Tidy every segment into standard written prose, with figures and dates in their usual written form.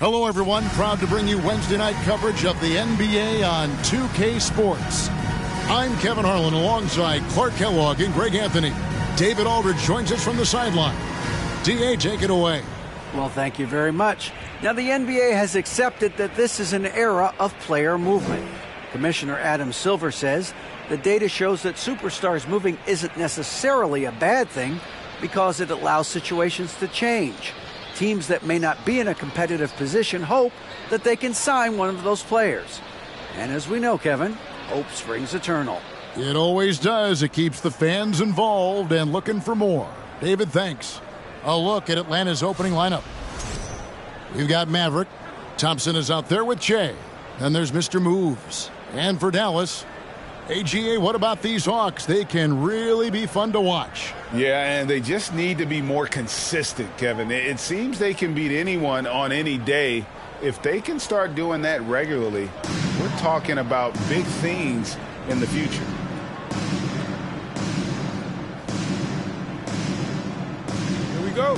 Hello, everyone. Proud to bring you Wednesday night coverage of the NBA on 2K Sports. I'm Kevin Harlan alongside Clark Kellogg and Greg Anthony. David Aldridge joins us from the sideline. D.A., take it away. Well, thank you very much. Now, the NBA has accepted that this is an era of player movement. Commissioner Adam Silver says the data shows that superstars moving isn't necessarily a bad thing because it allows situations to change. Teams that may not be in a competitive position hope that they can sign one of those players. And as we know, Kevin, hope springs eternal. It always does. It keeps the fans involved and looking for more. David, thanks. A look at Atlanta's opening lineup. We've got Maverick. Thompson is out there with Shea. Then there's Mr. Moves. And for Dallas, AGA, what about these Hawks? They can really be fun to watch. Yeah, and they just need to be more consistent, Kevin. It seems they can beat anyone on any day. If they can start doing that regularly, we're talking about big things in the future. Here we go.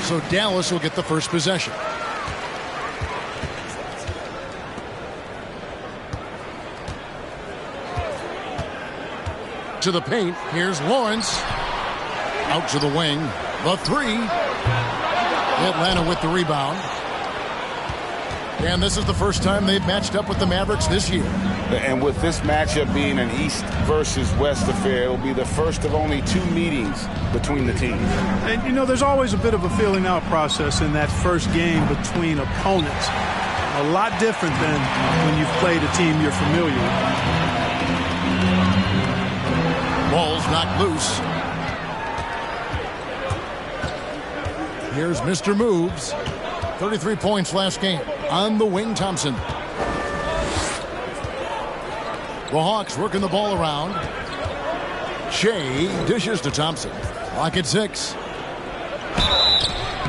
So Dallas will get the first possession. To the paint. Here's Lawrence. Out to the wing. The three. Atlanta with the rebound. And this is the first time they've matched up with the Mavericks this year. And with this matchup being an East versus West affair, it'll be the first of only 2 meetings between the teams. And, you know, there's always a bit of a feeling out process in that first game between opponents. A lot different than when you've played a team you're familiar with. Ball's knocked loose. Here's Mr. Moves. 33 points last game. On the wing, Thompson. The Hawks working the ball around. Shea dishes to Thompson. Clock at 6.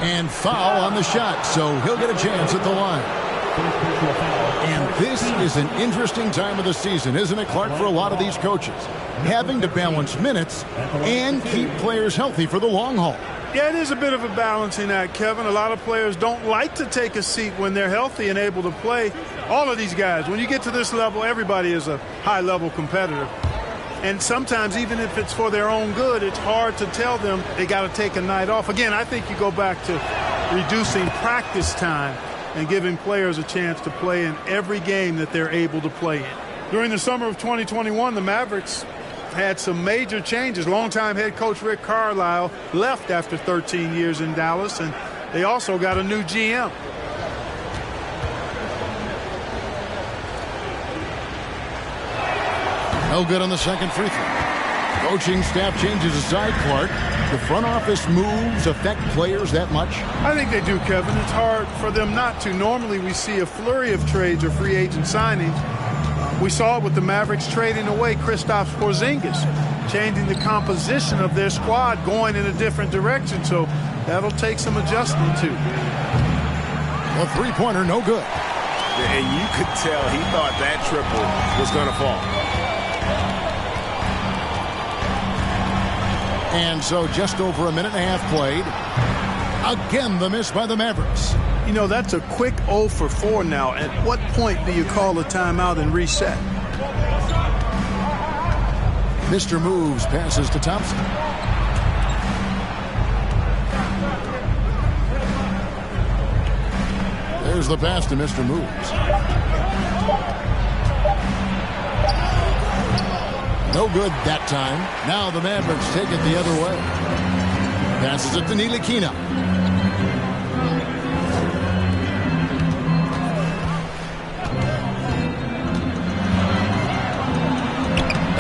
And foul on the shot, so he'll get a chance at the line. And this is an interesting time of the season, isn't it, Clark, for a lot of these coaches? Having to balance minutes and keep players healthy for the long haul. Yeah, it is a bit of a balancing act, Kevin. A lot of players don't like to take a seat when they're healthy and able to play. All of these guys, when you get to this level, everybody is a high-level competitor. And sometimes, even if it's for their own good, it's hard to tell them they got to take a night off. Again, I think you go back to reducing practice time and giving players a chance to play in every game that they're able to play in. During the summer of 2021, the Mavericks had some major changes. Longtime head coach Rick Carlisle left after 13 years in Dallas, and they also got a new GM. No good on the second free throw. Coaching staff changes aside, Clark. The front office moves affect players that much? I think they do, Kevin. It's hard for them not to. Normally we see a flurry of trades or free agent signings. We saw it with the Mavericks trading away Kristaps Porzingis, changing the composition of their squad, going in a different direction. So that'll take some adjustment, too. A three-pointer, no good. And you could tell he thought that triple was going to fall. And so just over a minute and a half played. Again, the miss by the Mavericks. You know, that's a quick 0 for 4 now. At what point do you call a timeout and reset? Mr. Moves passes to Thompson. There's the pass to Mr. Moves. No good that time. Now the Mavericks take it the other way. Passes it to Ntilikina.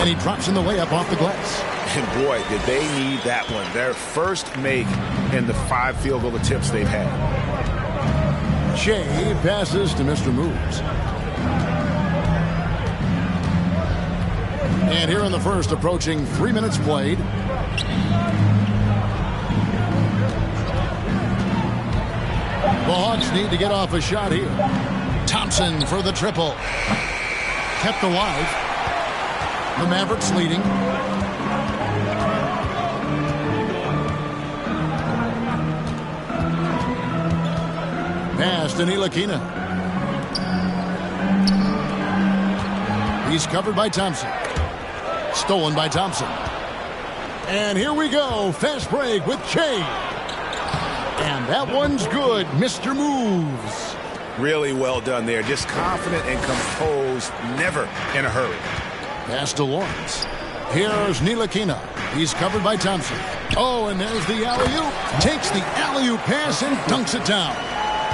And he drops in the layup off the glass. And boy, did they need that one. Their first make in the 5 field goal attempts they've had. Shea passes to Mr. Moves. And here in the first, approaching 3 minutes played. The Hawks need to get off a shot here. Thompson for the triple. Kept alive. The Mavericks leading. Pass to Ntilikina. He's covered by Thompson. Stolen by Thompson. And here we go. Fast break with Che. And that one's good. Mr. Moves. Really well done there. Just confident and composed. Never in a hurry. Pass to Lawrence. Here's Ntilikina. He's covered by Thompson. Oh, and there's the alley-oop. Takes the alley-oop pass and dunks it down.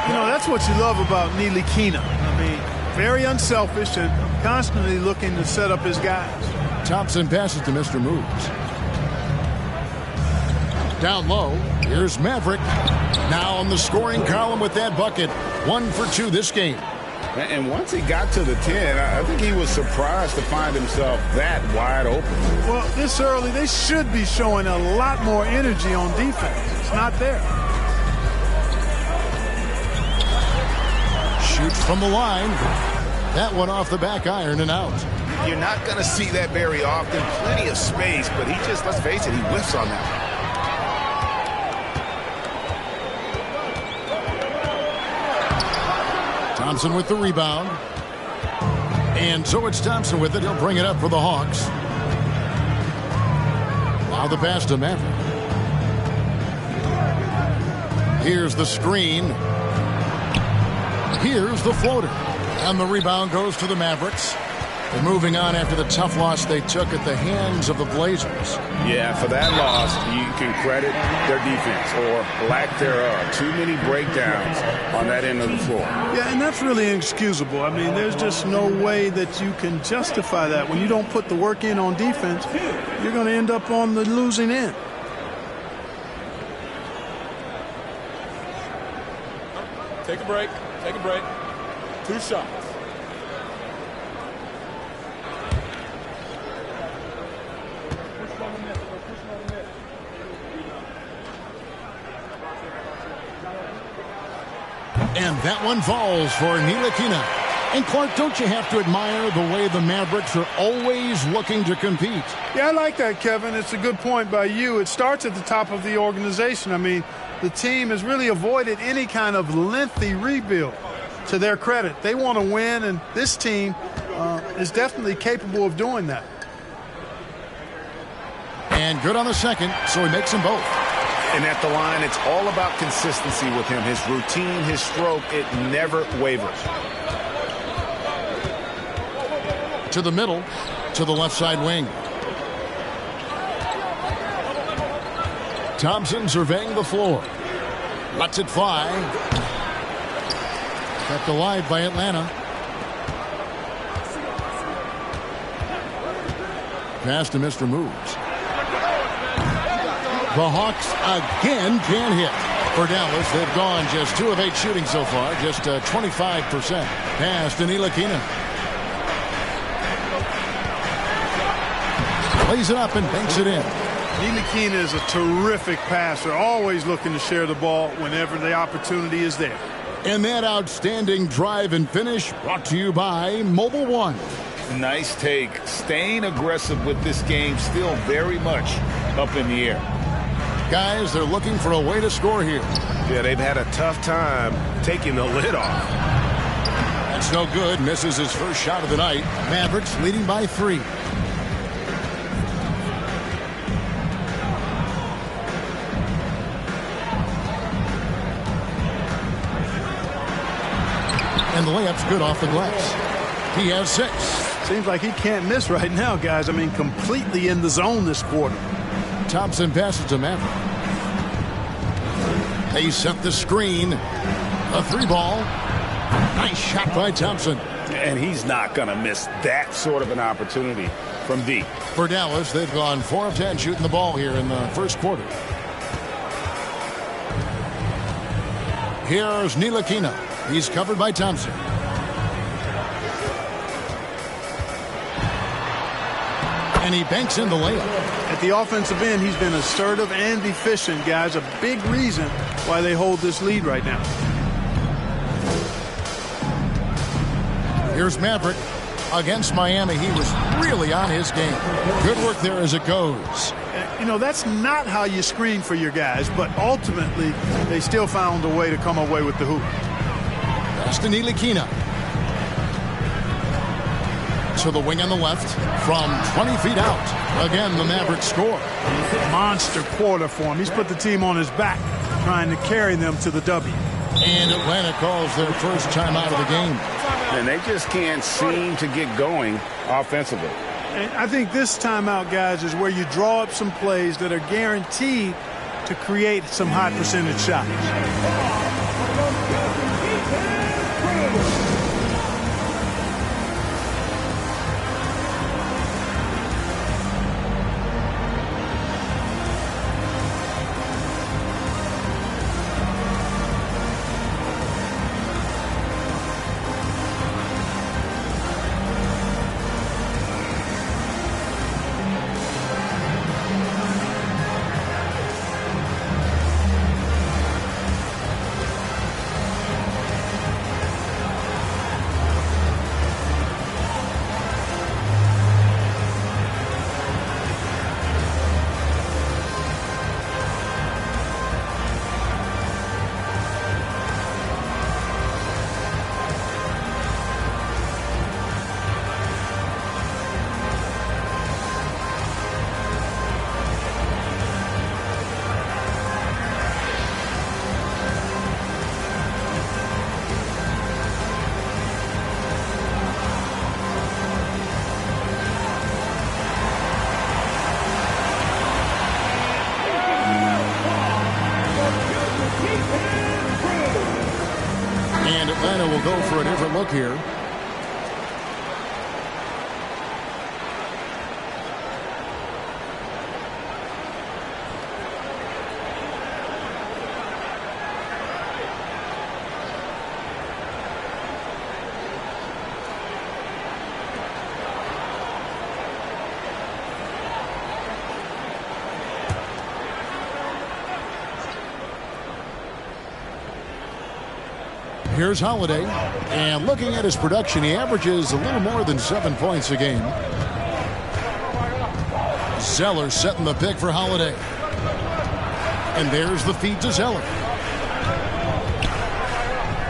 You know, that's what you love about Ntilikina. I mean, very unselfish and constantly looking to set up his guys. Thompson passes to Mr. Moves. Down low, here's Maverick. Now on the scoring column with that bucket. 1 for 2 this game. And once he got to the 10, I think he was surprised to find himself that wide open. Well, this early, they should be showing a lot more energy on defense. It's not there. Shoots from the line. That one off the back iron and out. You're not going to see that very often. Plenty of space, but he just, let's face it, he whiffs on that. Thompson with the rebound. And so it's Thompson with it. He'll bring it up for the Hawks. Now the pass to Maverick. Here's the screen. Here's the floater. And the rebound goes to the Mavericks. They're moving on after the tough loss they took at the hands of the Blazers. Yeah, for that loss, you can credit their defense or lack thereof. Too many breakdowns on that end of the floor. Yeah, and that's really inexcusable. I mean, there's just no way that you can justify that. When you don't put the work in on defense, you're going to end up on the losing end. Take a break. Take a break. 2 shots. And that one falls for Ntilikina. And Clark, don't you have to admire the way the Mavericks are always looking to compete? Yeah, I like that, Kevin. It's a good point by you. It starts at the top of the organization. I mean, the team has really avoided any kind of lengthy rebuild. To their credit, they want to win, and this team is definitely capable of doing that. And good on the second, so he makes them both. And at the line, it's all about consistency with him. His routine, his stroke, it never wavers. To the middle, to the left side wing. Thompson surveying the floor. Lets it fly. Kept alive by Atlanta. Pass to Mr. Moves. The Hawks again can't hit. For Dallas, they've gone just 2 of 8 shooting so far, just 25%. Pass to Ntilikina. Lays it up and banks it in. Ntilikina is a terrific passer, always looking to share the ball whenever the opportunity is there. And that outstanding drive and finish brought to you by Mobile One. Nice take. Staying aggressive with this game, still very much up in the air. Guys, they're looking for a way to score here. Yeah, they've had a tough time taking the lid off. That's no good. Misses his first shot of the night. Mavericks leading by 3. And the layup's good off the glass. He has 6. Seems like he can't miss right now, guys. I mean, completely in the zone this quarter. Thompson passes to Maverick. They set the screen. A 3-ball. Nice shot by Thompson. And he's not going to miss that sort of an opportunity from deep. For Dallas, they've gone 4 of 10 shooting the ball here in the first quarter. Here's Ntilikina. He's covered by Thompson. And he banks in the layup. At the offensive end, he's been assertive and efficient, guys. A big reason why they hold this lead right now. Here's Maverick. Against Miami, he was really on his game. Good work there as it goes. You know, that's not how you screen for your guys, but ultimately, they still found a way to come away with the hoop. Preston Ntilikina. To the wing on the left from 20 feet out. Again, the Mavericks score. Monster quarter for him. He's put the team on his back, trying to carry them to the W. And Atlanta calls their first time out of the game. And they just can't seem to get going offensively. And I think this timeout, guys, is where you draw up some plays that are guaranteed to create some high percentage shots. And Atlanta will go for a different look here. Here's Holiday, and looking at his production, he averages a little more than 7 points a game. Zeller setting the pick for Holiday. And there's the feed to Zeller.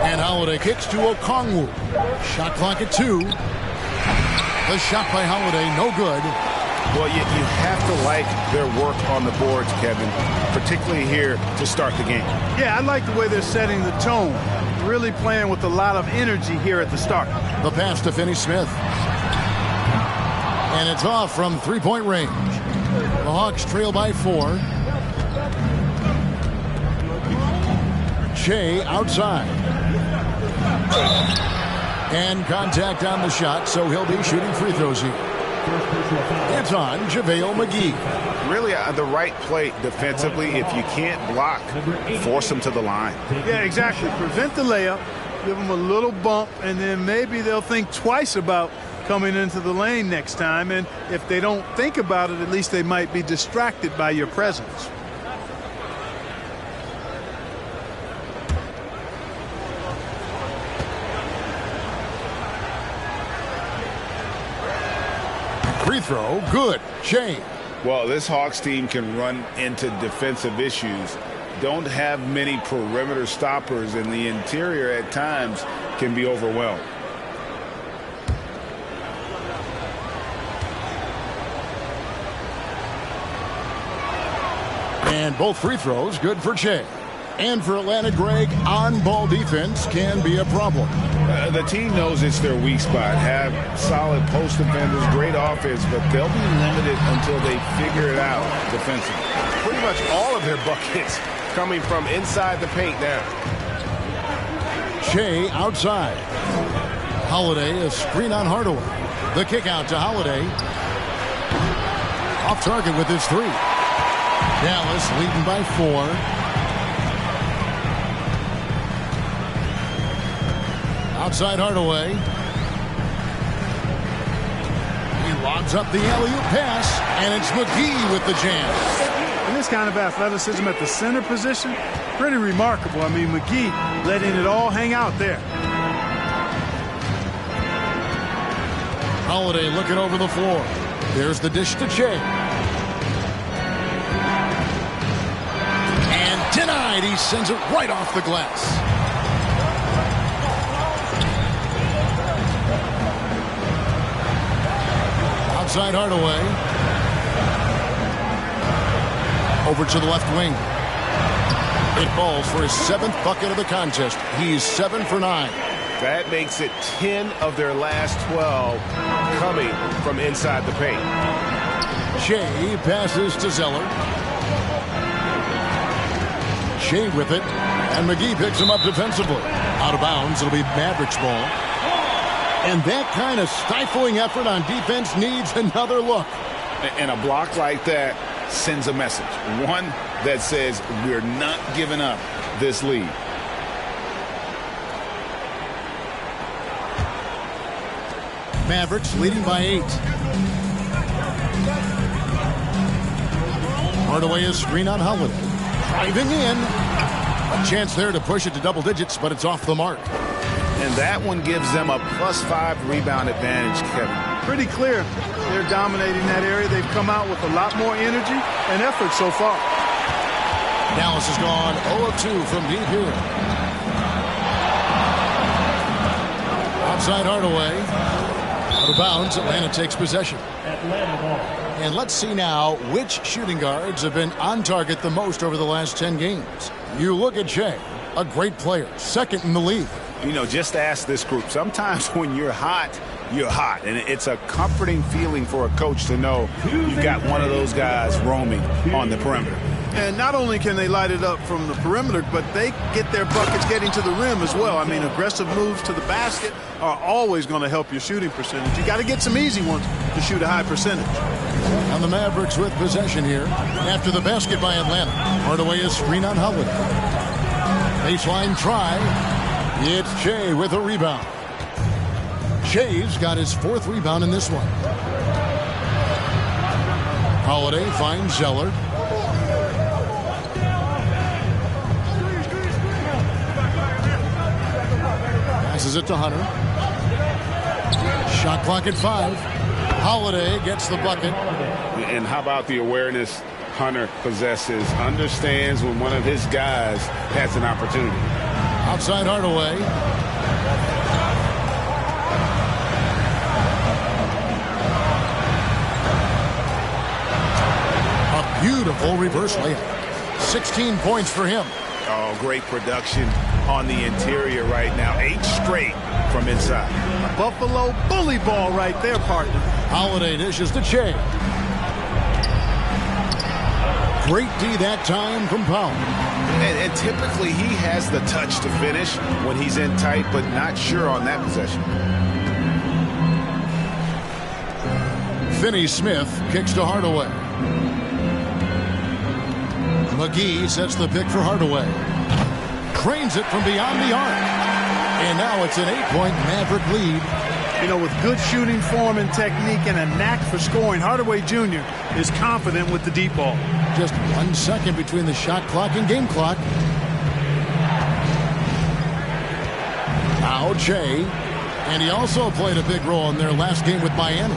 And Holiday kicks to Okongwu. Shot clock at 2. The shot by Holiday, no good. Well, you have to like their work on the boards, Kevin, particularly here to start the game. Yeah, I like the way they're setting the tone. Really playing with a lot of energy here at the start. The pass to Finney-Smith. And it's off from three-point range. The Hawks trail by 4. Shea outside. And contact on the shot, so he'll be shooting free throws here. It's on JaVale McGee. Really the right play defensively. If you can't block, force them to the line. Yeah, exactly. Prevent the layup, give them a little bump, and then maybe they'll think twice about coming into the lane next time. And if they don't think about it, at least they might be distracted by your presence. Free throw, good. Shea. Well, this Hawks team can run into defensive issues. Don't have many perimeter stoppers, and the interior at times can be overwhelmed. And both free throws good for Shea. And for Atlanta, Greg, on-ball defense can be a problem. The team knows it's their weak spot. Have solid post defenders, great offense, but they'll be limited until they figure it out defensively. Pretty much all of their buckets coming from inside the paint now. Shea outside. Holiday, a screen on Hardaway. The kick out to Holiday. Off target with his 3. Dallas leading by 4. Outside Hardaway. He lobs up the alley-oop pass, and it's McGee with the jam. And this kind of athleticism at the center position, pretty remarkable. I mean, McGee letting it all hang out there. Holiday looking over the floor. There's the dish to Shea. And denied. He sends it right off the glass. Outside Hardaway. Over to the left wing. It falls for his 7th bucket of the contest. He's 7 for 9. That makes it 10 of their last 12 coming from inside the paint. Shea passes to Zeller. Shea with it. And McGee picks him up defensively. Out of bounds. It'll be Mavericks ball. And that kind of stifling effort on defense needs another look. And a block like that sends a message. One that says we're not giving up this lead. Mavericks leading by 8. Hardaway is screen on Holiday. Driving in. A chance there to push it to double digits, but it's off the mark. And that one gives them a +5 rebound advantage, Kevin. Pretty clear. They're dominating that area. They've come out with a lot more energy and effort so far. Dallas has gone 0 of 2 from deep here. Outside Hardaway. Out of bounds, Atlanta takes possession. And let's see now which shooting guards have been on target the most over the last 10 games. You look at Shea, a great player, 2nd in the league. You know, just ask this group. Sometimes when you're hot, you're hot. And it's a comforting feeling for a coach to know you've got one of those guys roaming on the perimeter. And not only can they light it up from the perimeter, but they get their buckets getting to the rim as well. I mean, aggressive moves to the basket are always going to help your shooting percentage. You got to get some easy ones to shoot a high percentage. And the Mavericks with possession here after the basket by Atlanta. Hardaway is screen on Holiday. Baseline try. It's Shea with a rebound. Shea's got his 4th rebound in this one. Holiday finds Zeller. Passes it to Hunter. Shot clock at 5. Holiday gets the bucket. And how about the awareness Hunter possesses? Understands when one of his guys has an opportunity. Outside Hardaway. A beautiful reverse layup. 16 points for him. Oh, great production on the interior right now. 8 straight from inside. A Buffalo bully ball right there, partner. Holiday dishes to Shea. Great D that time from Powell. And typically he has the touch to finish when he's in tight, but not sure on that possession. Finney-Smith kicks to Hardaway. McGee sets the pick for Hardaway. Cranes it from beyond the arc. And now it's an 8-point Maverick lead. You know, with good shooting form and technique and a knack for scoring, Hardaway Jr. is confident with the deep ball. Just 1 second between the shot clock and game clock. Now Shea. And he also played a big role in their last game with Miami.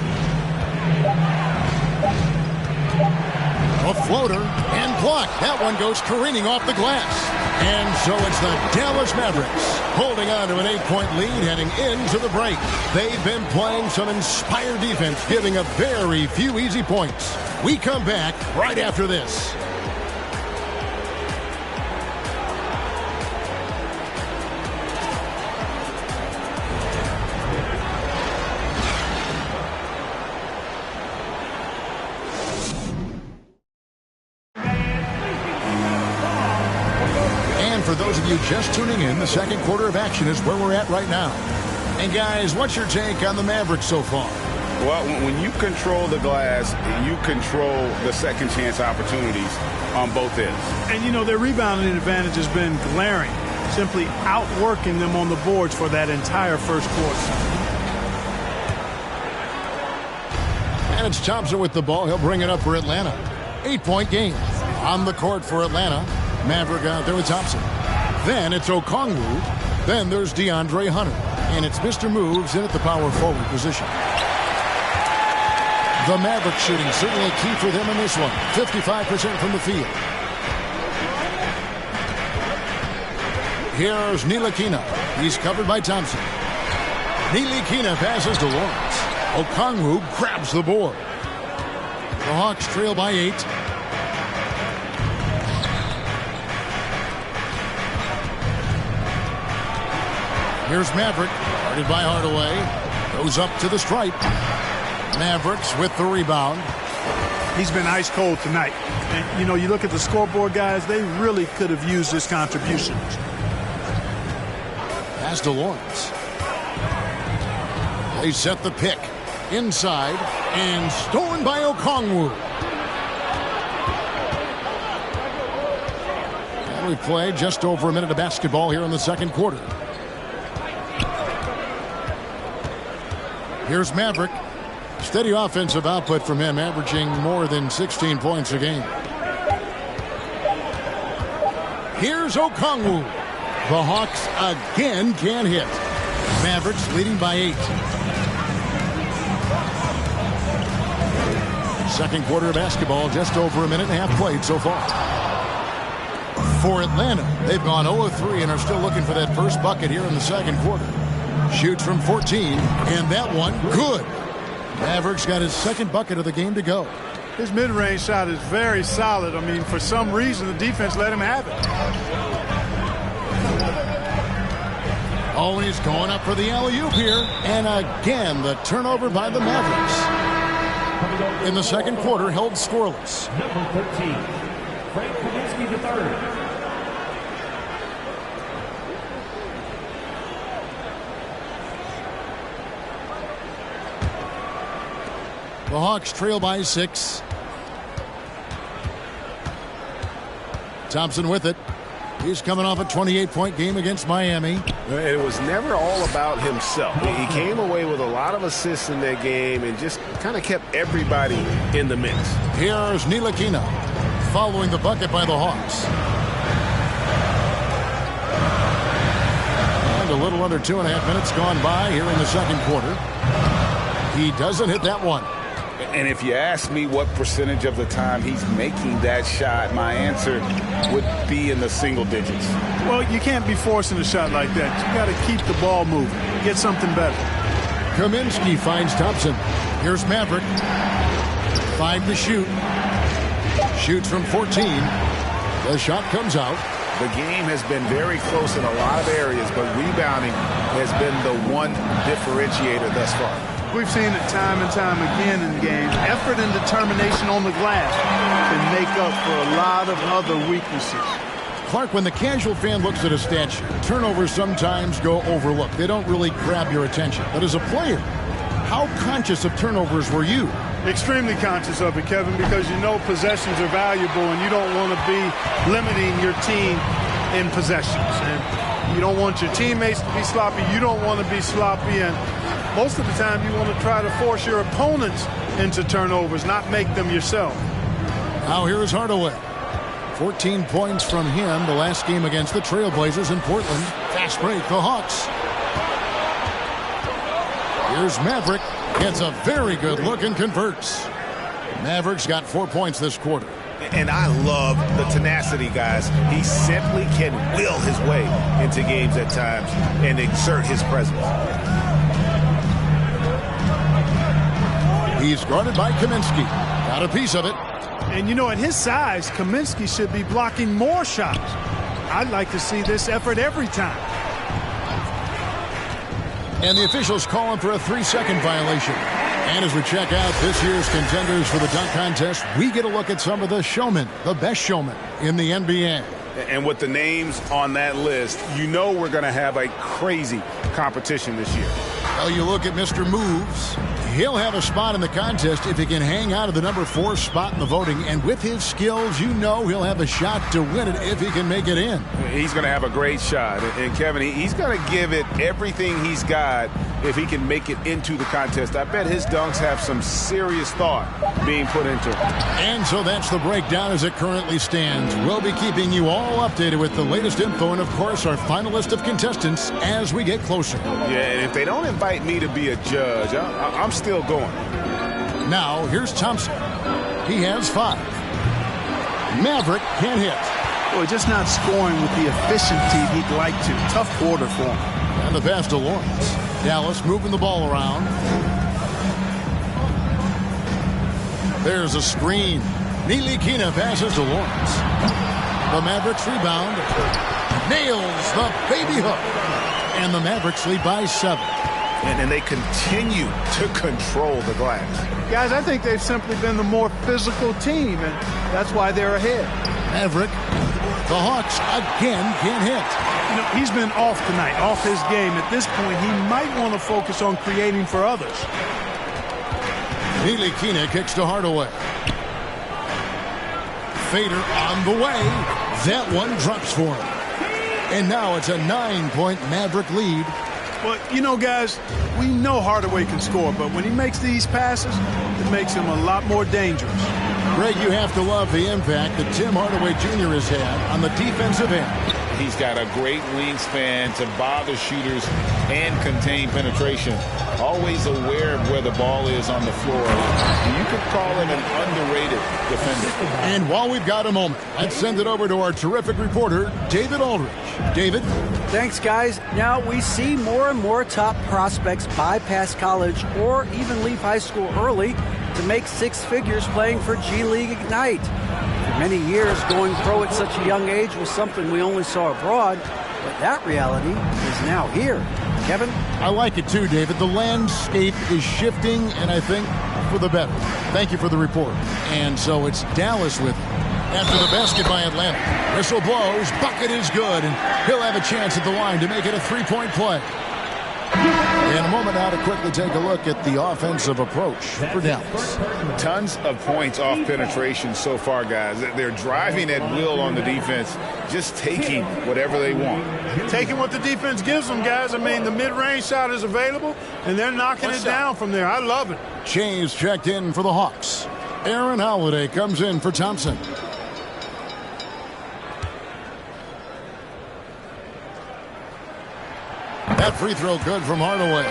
A floater and blocked. That one goes careening off the glass. And so it's the Dallas Mavericks holding on to an 8-point lead heading into the break. They've been playing some inspired defense, giving up very few easy points. We come back right after this. For those of you just tuning in, the second quarter of action is where we're at right now. And guys, what's your take on the Mavericks so far? Well, when you control the glass, you control the second chance opportunities on both ends. And, you know, their rebounding advantage has been glaring, simply outworking them on the boards for that entire first quarter. And it's Thompson with the ball. He'll bring it up for Atlanta. 8-point game on the court for Atlanta. Maverick out there with Thompson. Then it's Okongwu. Then there's DeAndre Hunter. And it's Mr. Moves in at the power forward position. The Maverick shooting certainly key for them in this one. 55% from the field. Here's Ntilikina. He's covered by Thompson. Ntilikina passes to Lawrence. Okongwu grabs the board. The Hawks trail by 8. Here's Maverick, guarded by Hardaway. Goes up to the stripe. Mavericks with the rebound. He's been ice cold tonight. And, you know, you look at the scoreboard, guys, they really could have used his contribution. Pass to Lawrence. They set the pick. Inside, and stolen by Okongwu. And we play just over a minute of basketball here in the second quarter. Here's Maverick. Steady offensive output from him, averaging more than 16 points a game. Here's Okongwu. The Hawks again can't hit. Mavericks leading by 8. Second quarter of basketball, just over a minute and a half played so far. For Atlanta, they've gone 0-3 and are still looking for that first bucket here in the second quarter. Shoots from 14, and that one good. Mavericks got his second bucket of the game to go. His mid-range shot is very solid. I mean, for some reason, the defense let him have it. Oh, and he's going up for the alley-oop here. And again, the turnover by the Mavericks. In the second quarter, held scoreless. Number 13, Frank Kaminsky III. The Hawks trail by 6. Thompson with it. He's coming off a 28-point game against Miami. It was never all about himself. He came away with a lot of assists in that game and just kind of kept everybody in the mix. Here's Ntilikina following the bucket by the Hawks. And a little under 2.5 minutes gone by here in the second quarter. He doesn't hit that one. And if you ask me what percentage of the time he's making that shot, my answer would be in the single digits. Well, you can't be forcing a shot like that. You got to keep the ball moving. Get something better. Kaminsky finds Thompson. Here's Maverick. 5 to shoot. Shoots from 14. The shot comes out. The game has been very close in a lot of areas, but rebounding has been the one differentiator thus far. We've seen it time and time again in games. Effort and determination on the glass can make up for a lot of other weaknesses. Clark, when the casual fan looks at a stat sheet, turnovers sometimes go overlooked. They don't really grab your attention. But as a player, how conscious of turnovers were you? Extremely conscious of it, Kevin, because you know possessions are valuable and you don't want to be limiting your team in possessions. And you don't want your teammates to be sloppy. You don't want to be sloppy. And most of the time you want to try to force your opponents into turnovers, not make them yourself. Now here is Hardaway. 14 points from him the last game against the Trailblazers in Portland. Fast break, the Hawks. Here's Maverick. Gets a very good look and converts. Mavericks got 4 points this quarter. And I love the tenacity, guys. He simply can will his way into games at times and exert his presence. He's guarded by Kaminsky. Got a piece of it. And you know, at his size, Kaminsky should be blocking more shots. I'd like to see this effort every time. And the officials calling for a 3-second violation. And as we check out this year's contenders for the dunk contest, we get a look at some of the showmen, the best showmen in the NBA. And with the names on that list, you know we're going to have a crazy competition this year. Well, you look at Mr. Moves. He'll have a spot in the contest if he can hang out of the number 4 spot in the voting. And with his skills, you know he'll have a shot to win it if he can make it in. He's going to have a great shot. And Kevin, he's going to give it everything he's got if he can make it into the contest. I bet his dunks have some serious thought being put into it. And so that's the breakdown as it currently stands. We'll be keeping you all updated with the latest info and, of course, our final list of contestants as we get closer. Yeah, and if they don't invite me to be a judge, I'm still going. Now, here's Thompson. He has 5. Maverick can't hit. Boy, just not scoring with the efficiency he'd like to. Tough quarter for him. And the pass to Lawrence. Dallas moving the ball around. There's a screen. Ntilikina passes to Lawrence. The Mavericks rebound. Nails the baby hook. And the Mavericks lead by 7. And they continue to control the glass. Guys, I think they've simply been the more physical team, and that's why they're ahead. Maverick. The Hawks again can't hit. You know, he's been off tonight, off his game. At this point, he might want to focus on creating for others. Ntilikina kicks to Hardaway. Fader on the way. That one drops for him. And now it's a 9-point Maverick lead. Well, you know, guys, we know Hardaway can score, but when he makes these passes, it makes him a lot more dangerous. Greg, you have to love the impact that Tim Hardaway Jr. has had on the defensive end. He's got a great wingspan to bother shooters and contain penetration. Always aware of where the ball is on the floor. You could call him an underrated defender. And while we've got a moment, let's send it over to our terrific reporter, David Aldridge. David? Thanks, guys. Now we see more and more top prospects bypass college or even leave high school early to make 6 figures playing for G League Ignite. For many years, going pro at such a young age was something we only saw abroad, but that reality is now here. Kevin? I like it too, David. The landscape is shifting, and I think for the better. Thank you for the report. And so it's Dallas with it. After the basket by Atlanta. Whistle blows, bucket is good, and he'll have a chance at the line to make it a 3-point play. In a moment now to quickly take a look at the offensive approach for Dallas. Tons of points off penetration so far, guys. They're driving at will on the defense, just taking whatever they want. Taking what the defense gives them, guys. I mean, the mid-range shot is available, and they're knocking it down from there. I love it. James checked in for the Hawks. Aaron Holiday comes in for Thompson. That free throw good from Hardaway.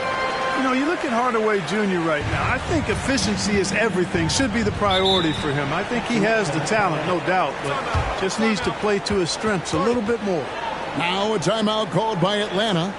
You know, you look at Hardaway Jr. right now. I think efficiency is everything, should be the priority for him. I think he has the talent, no doubt, but just needs to play to his strengths a little bit more. Now a timeout called by Atlanta.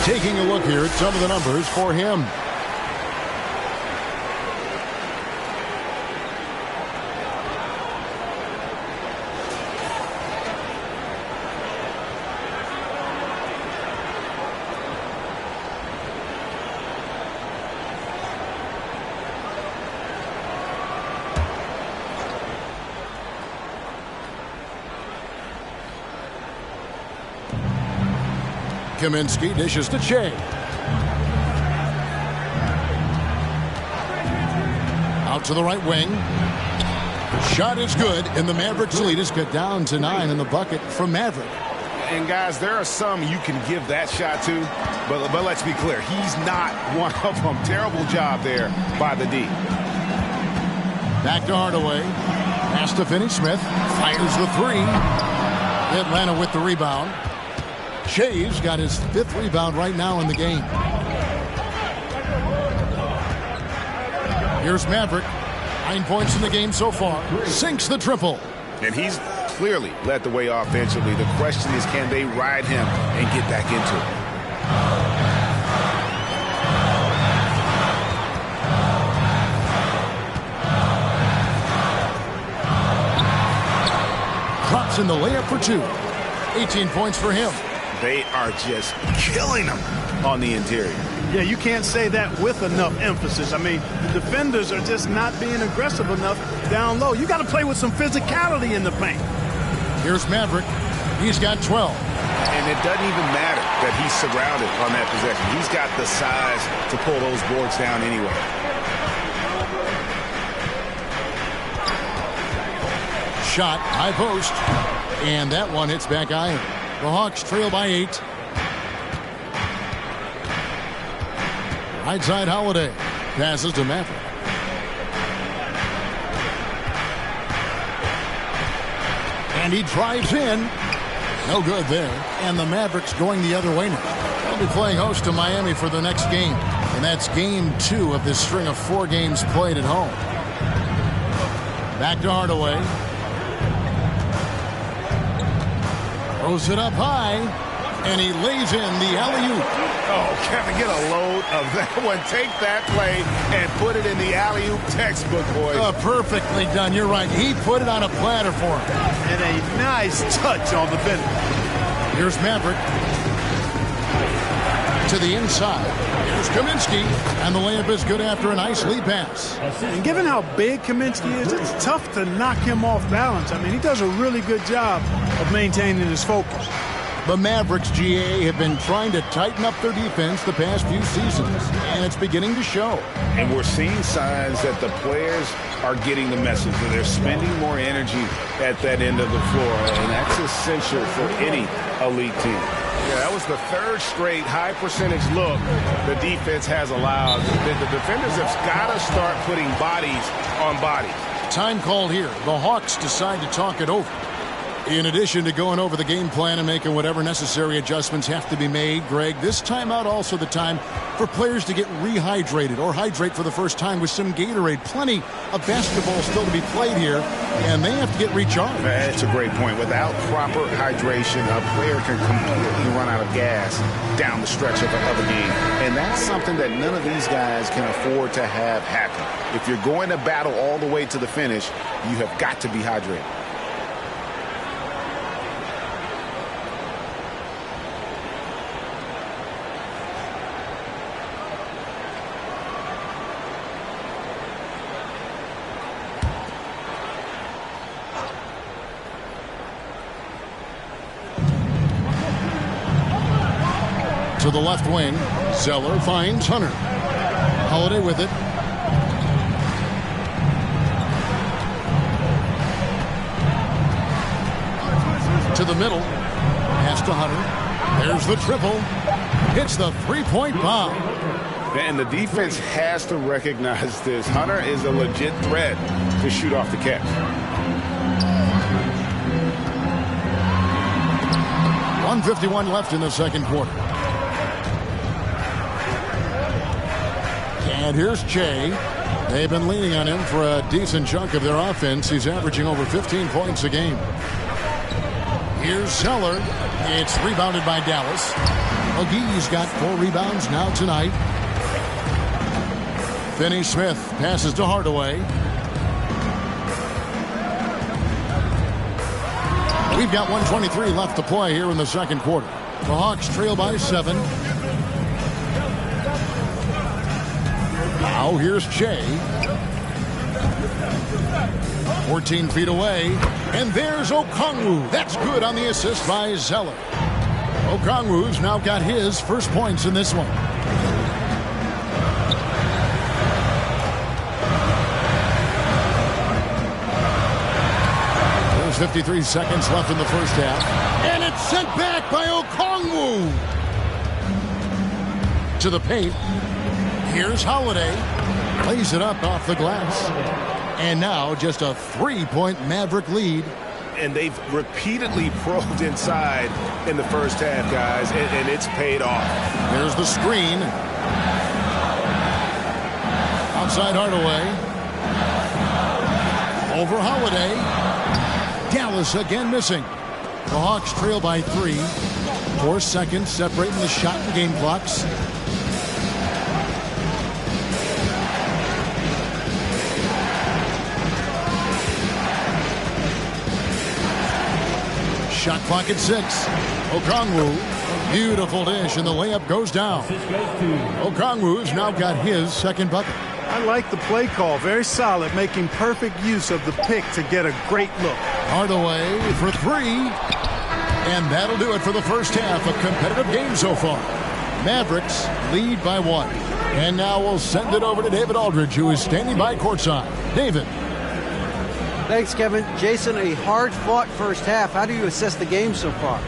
Taking a look here at some of the numbers for him. Kaminsky dishes to Shea. Out to the right wing. Shot is good, and the Mavericks lead is cut down to 9 in the bucket from Maverick. And guys, there are some you can give that shot to, but let's be clear, he's not one of them. Terrible job there by the D. Back to Hardaway. Pass to Finney-Smith. Fires the 3. Atlanta with the rebound. Shea's got his 5th rebound right now in the game. Here's Maverick. 9 points in the game so far. Sinks the triple. And he's clearly led the way offensively. The question is, can they ride him and get back into it? Drops in the layup for 2. 18 points for him. They are just killing them on the interior. Yeah, you can't say that with enough emphasis. I mean, the defenders are just not being aggressive enough down low. You got to play with some physicality in the paint. Here's Maverick. He's got 12. And it doesn't even matter that he's surrounded on that possession. He's got the size to pull those boards down anyway. Shot, high post. And that one hits back iron. The Hawks trail by 8. Right side Holiday. Passes to Maverick. And he drives in. No good there. And the Mavericks going the other way now. They'll be playing host to Miami for the next game. And that's game 2 of this string of 4 games played at home. Back to Hardaway. Throws it up high. And he lays in the alley-oop. Oh, Kevin, get a load of that one. Take that play and put it in the alley-oop textbook, boys. Perfectly done. You're right. He put it on a platter for him. And a nice touch on the finish. Here's Maverick. To the inside. Here's Kaminsky. And the layup is good after a nice lead pass. And given how big Kaminsky is, it's tough to knock him off balance. I mean, he does a really good job of maintaining his focus. The Mavericks, GA, have been trying to tighten up their defense the past few seasons, and it's beginning to show. And we're seeing signs that the players are getting the message that they're spending more energy at that end of the floor, and that's essential for any elite team. Yeah, that was the 3rd straight high percentage look the defense has allowed. The defenders have got to start putting bodies on bodies. Time called here. The Hawks decide to talk it over. In addition to going over the game plan and making whatever necessary adjustments have to be made, Greg, this timeout also the time for players to get rehydrated or hydrate for the first time with some Gatorade. Plenty of basketball still to be played here, and they have to get recharged. That's a great point. Without proper hydration, a player can completely run out of gas down the stretch of a game. And that's something that none of these guys can afford to have happen. If you're going to battle all the way to the finish, you have got to be hydrated. To the left wing, Zeller finds Hunter. Holiday with it. To the middle. Pass to Hunter. There's the triple. Hits the three-point bomb. And the defense has to recognize this. Hunter is a legit threat to shoot off the catch. 1:51 left in the second quarter. And here's Che. They've been leaning on him for a decent chunk of their offense. He's averaging over 15 points a game. Here's Zeller. It's rebounded by Dallas. McGee's got 4 rebounds now tonight. Finney-Smith passes to Hardaway. We've got 1:23 left to play here in the second quarter. The Hawks trail by 7. Now here's Che. 14 feet away. And there's Okongwu. That's good on the assist by Zeller. Okongwu's now got his first points in this one. There's 53 seconds left in the first half. And it's sent back by Okongwu. To the paint. Here's Holiday. Lays it up off the glass. And now just a 3-point Maverick lead. And they've repeatedly probed inside in the first half, guys, and it's paid off. There's the screen. Outside Hardaway. Over Holiday. Dallas again missing. The Hawks trail by 3. 4 seconds separating the shot and game clocks. Shot clock at 6. Okongwu. Beautiful dish, and the layup goes down. Okongwu's now got his second bucket. I like the play call. Very solid, making perfect use of the pick to get a great look. Hardaway for 3. And that'll do it for the first half. A competitive game so far. Mavericks lead by 1. And now we'll send it over to David Aldridge, who is standing by courtside. David. Thanks, Kevin. Jason, a hard-fought first half. How do you assess the game so far?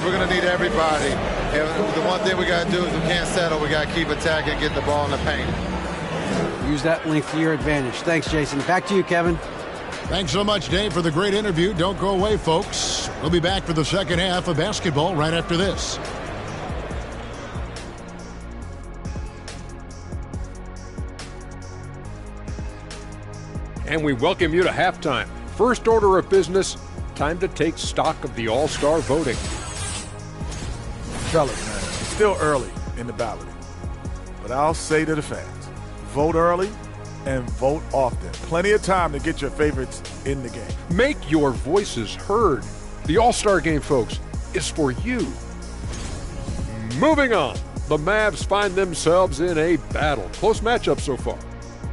We're going to need everybody. And the one thing we got to do is we can't settle. We got to keep attacking, get the ball in the paint. Use that length to your advantage. Thanks, Jason. Back to you, Kevin. Thanks so much, Dave, for the great interview. Don't go away, folks. We'll be back for the second half of basketball right after this. And we welcome you to halftime. First order of business, time to take stock of the All-Star voting. Fellas, man, it's still early in the balloting. But I'll say to the fans, vote early and vote often. Plenty of time to get your favorites in the game. Make your voices heard. The All-Star game, folks, is for you. Moving on, the Mavs find themselves in a battle. Close matchup so far.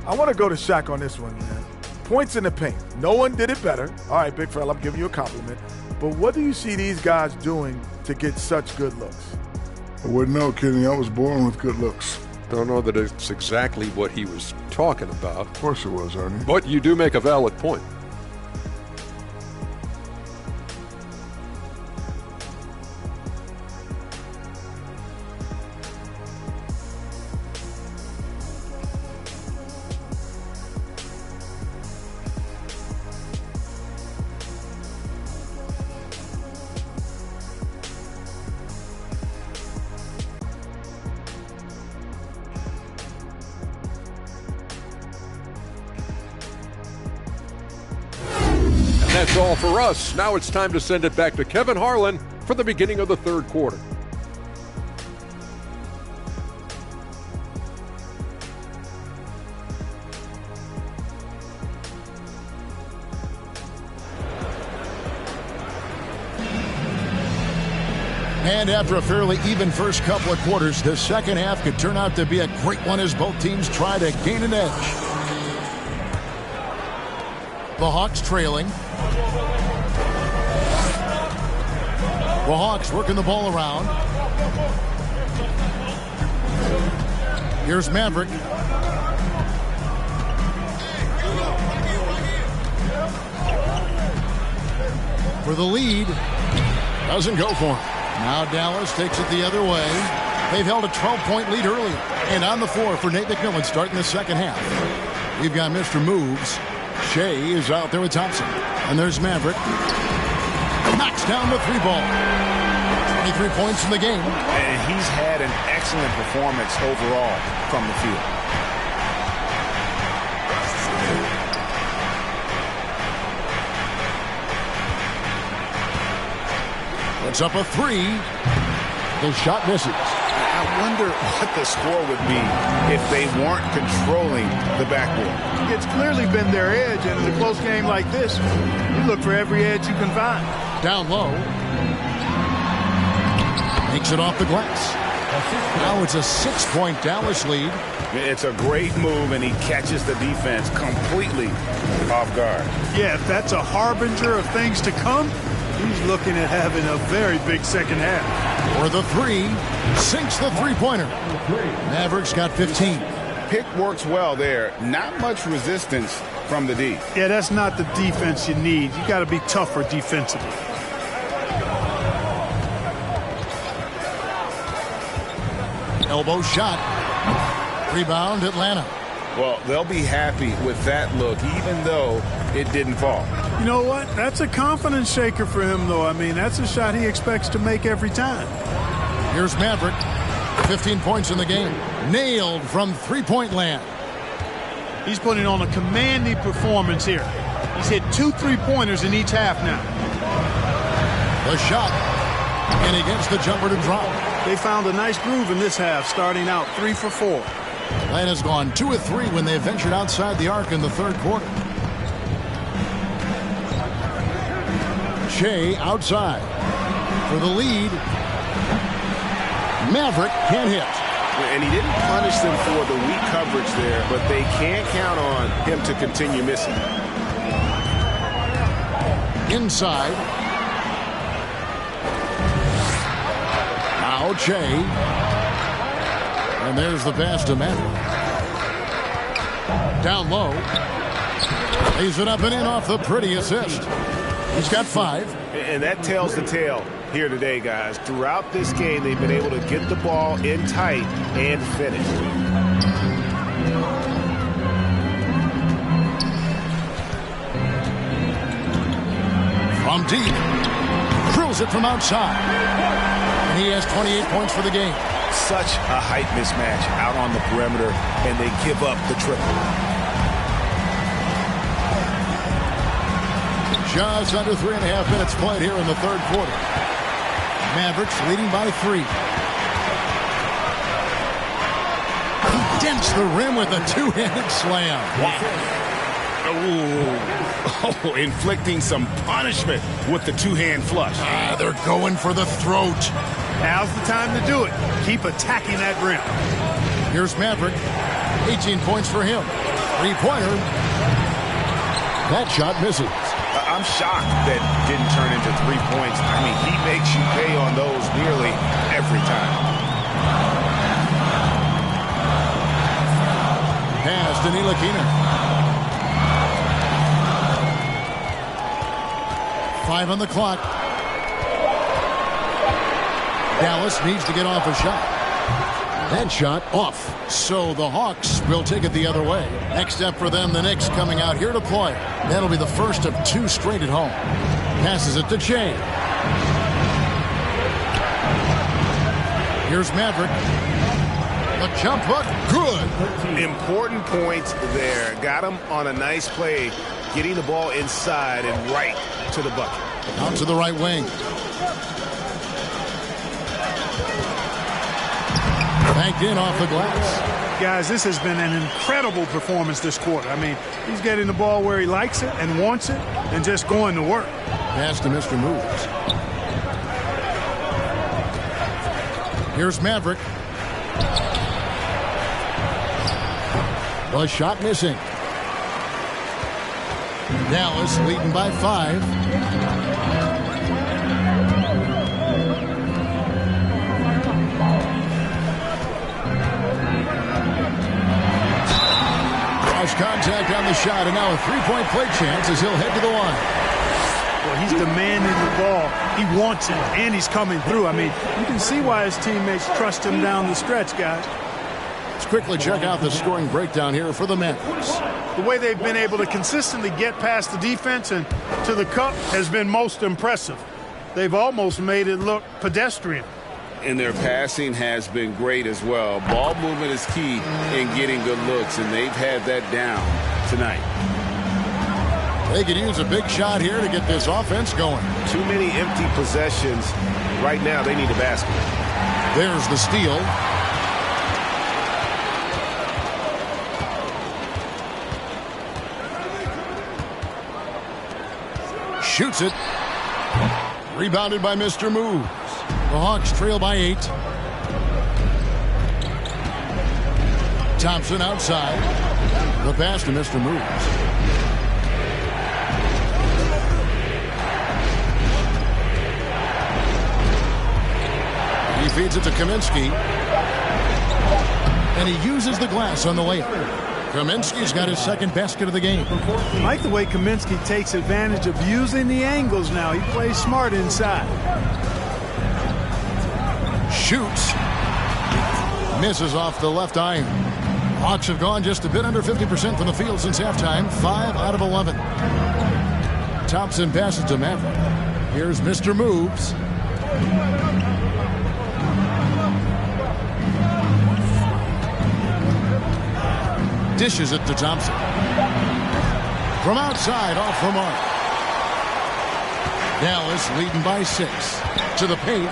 I want to go to Shaq on this one, man. Points in the paint. No one did it better. All right, big fella, I'm giving you a compliment. But what do you see these guys doing to get such good looks? I wouldn't know, Kenny. I was born with good looks. Don't know that it's exactly what he was talking about. Of course it was, Ernie. But you do make a valid point. That's all for us. Now it's time to send it back to Kevin Harlan for the beginning of the third quarter. And after a fairly even first couple of quarters, the second half could turn out to be a great one as both teams try to gain an edge. The Hawks trailing. The Hawks working the ball around. Here's Maverick. For the lead. Doesn't go for him. Now Dallas takes it the other way. They've held a 12-point lead earlier. And on the floor for Nate McMillan starting the second half. We've got Mr. Moves. Shea is out there with Thompson. And there's Maverick. Knocks down the three ball. 23 points in the game. And he's had an excellent performance overall from the field. Puts up a three. The shot misses. I wonder what the score would be if they weren't controlling the backboard. It's clearly been their edge, and in a close game like this, you look for every edge you can find. Down low. Makes it off the glass. Now it's a 6-point Dallas lead. It's a great move, and he catches the defense completely off guard. Yeah, if that's a harbinger of things to come, he's looking at having a very big second half. For the three, sinks the three-pointer. Mavericks got 15. Pick works well there. Not much resistance from the D. Yeah, that's not the defense you need. You got to be tougher defensively. Elbow shot. Rebound, Atlanta. Well, they'll be happy with that look, even though it didn't fall. You know what? That's a confidence shaker for him, though. I mean, that's a shot he expects to make every time. Here's Maverick. 15 points in the game. Nailed from three-point land. He's putting on a commanding performance here. He's hit 2 3-pointers in each half now. The shot. And he gets the jumper to drop. They found a nice groove in this half, starting out 3 for 4. Atlanta's gone 2 of 3 when they ventured outside the arc in the third quarter. Shea outside. For the lead. Maverick can't hit. And he didn't punish them for the weak coverage there, but they can't count on him to continue missing. Inside. Ochai. And there's the pass to Maverick. Down low. Lays it up and in off the pretty assist. He's got 5. And that tells the tale here today, guys. Throughout this game, they've been able to get the ball in tight and finish. From deep. Drills it from outside. And he has 28 points for the game. Such a height mismatch out on the perimeter, and they give up the triple. Just under 3.5 minutes played here in the third quarter. Mavericks leading by 3. He dents the rim with a two-handed slam. Wow. Oh, inflicting some punishment with the two-hand flush. They're going for the throat. Now's the time to do it. Keep attacking that rim. Here's Maverick. 18 points for him. 3-pointer. That shot misses. I'm shocked that didn't turn into 3 points. I mean, he makes you pay on those nearly every time. Pass to Ntilikina. 5 on the clock. Dallas needs to get off a shot. That shot off. So the Hawks will take it the other way. Next step for them, the Knicks coming out here to play. That'll be the first of 2 straight at home. Passes it to Che. Here's Maverick. The jump hook, good. Important points there. Got him on a nice play, getting the ball inside and right to the bucket. Out to the right wing. Banked in off the glass. Guys, this has been an incredible performance this quarter. I mean, he's getting the ball where he likes it and wants it and just going to work. Pass to Mr. Moves. Here's Maverick. The shot missing. Dallas leading by 5. Cross contact on the shot, and now a 3-point play chance as he'll head to the line. Well, he's demanding the ball. He wants it, and he's coming through. I mean, you can see why his teammates trust him down the stretch, guys. Let's quickly check out the scoring breakdown here for the Mavericks. The way they've been able to consistently get past the defense and to the cup has been most impressive. They've almost made it look pedestrian. And their passing has been great as well. Ball movement is key in getting good looks, and they've had that down tonight. They could use a big shot here to get this offense going. Too many empty possessions. Right now, they need a basket. There's the steal. Shoots it. Rebounded by Mr. Moves. The Hawks trail by 8. Thompson outside. The pass to Mr. Moves. He feeds it to Kaminsky. And he uses the glass on the layup. Kaminsky's got his second basket of the game. I like the way Kaminsky takes advantage of using the angles now. He plays smart inside. Shoots. Misses off the left iron. Hawks have gone just a bit under 50% from the field since halftime. 5 out of 11. Thompson passes to Maverick. Here's Mr. Moves. Dishes it to Thompson. From outside, off the mark. Dallas leading by 6. To the paint.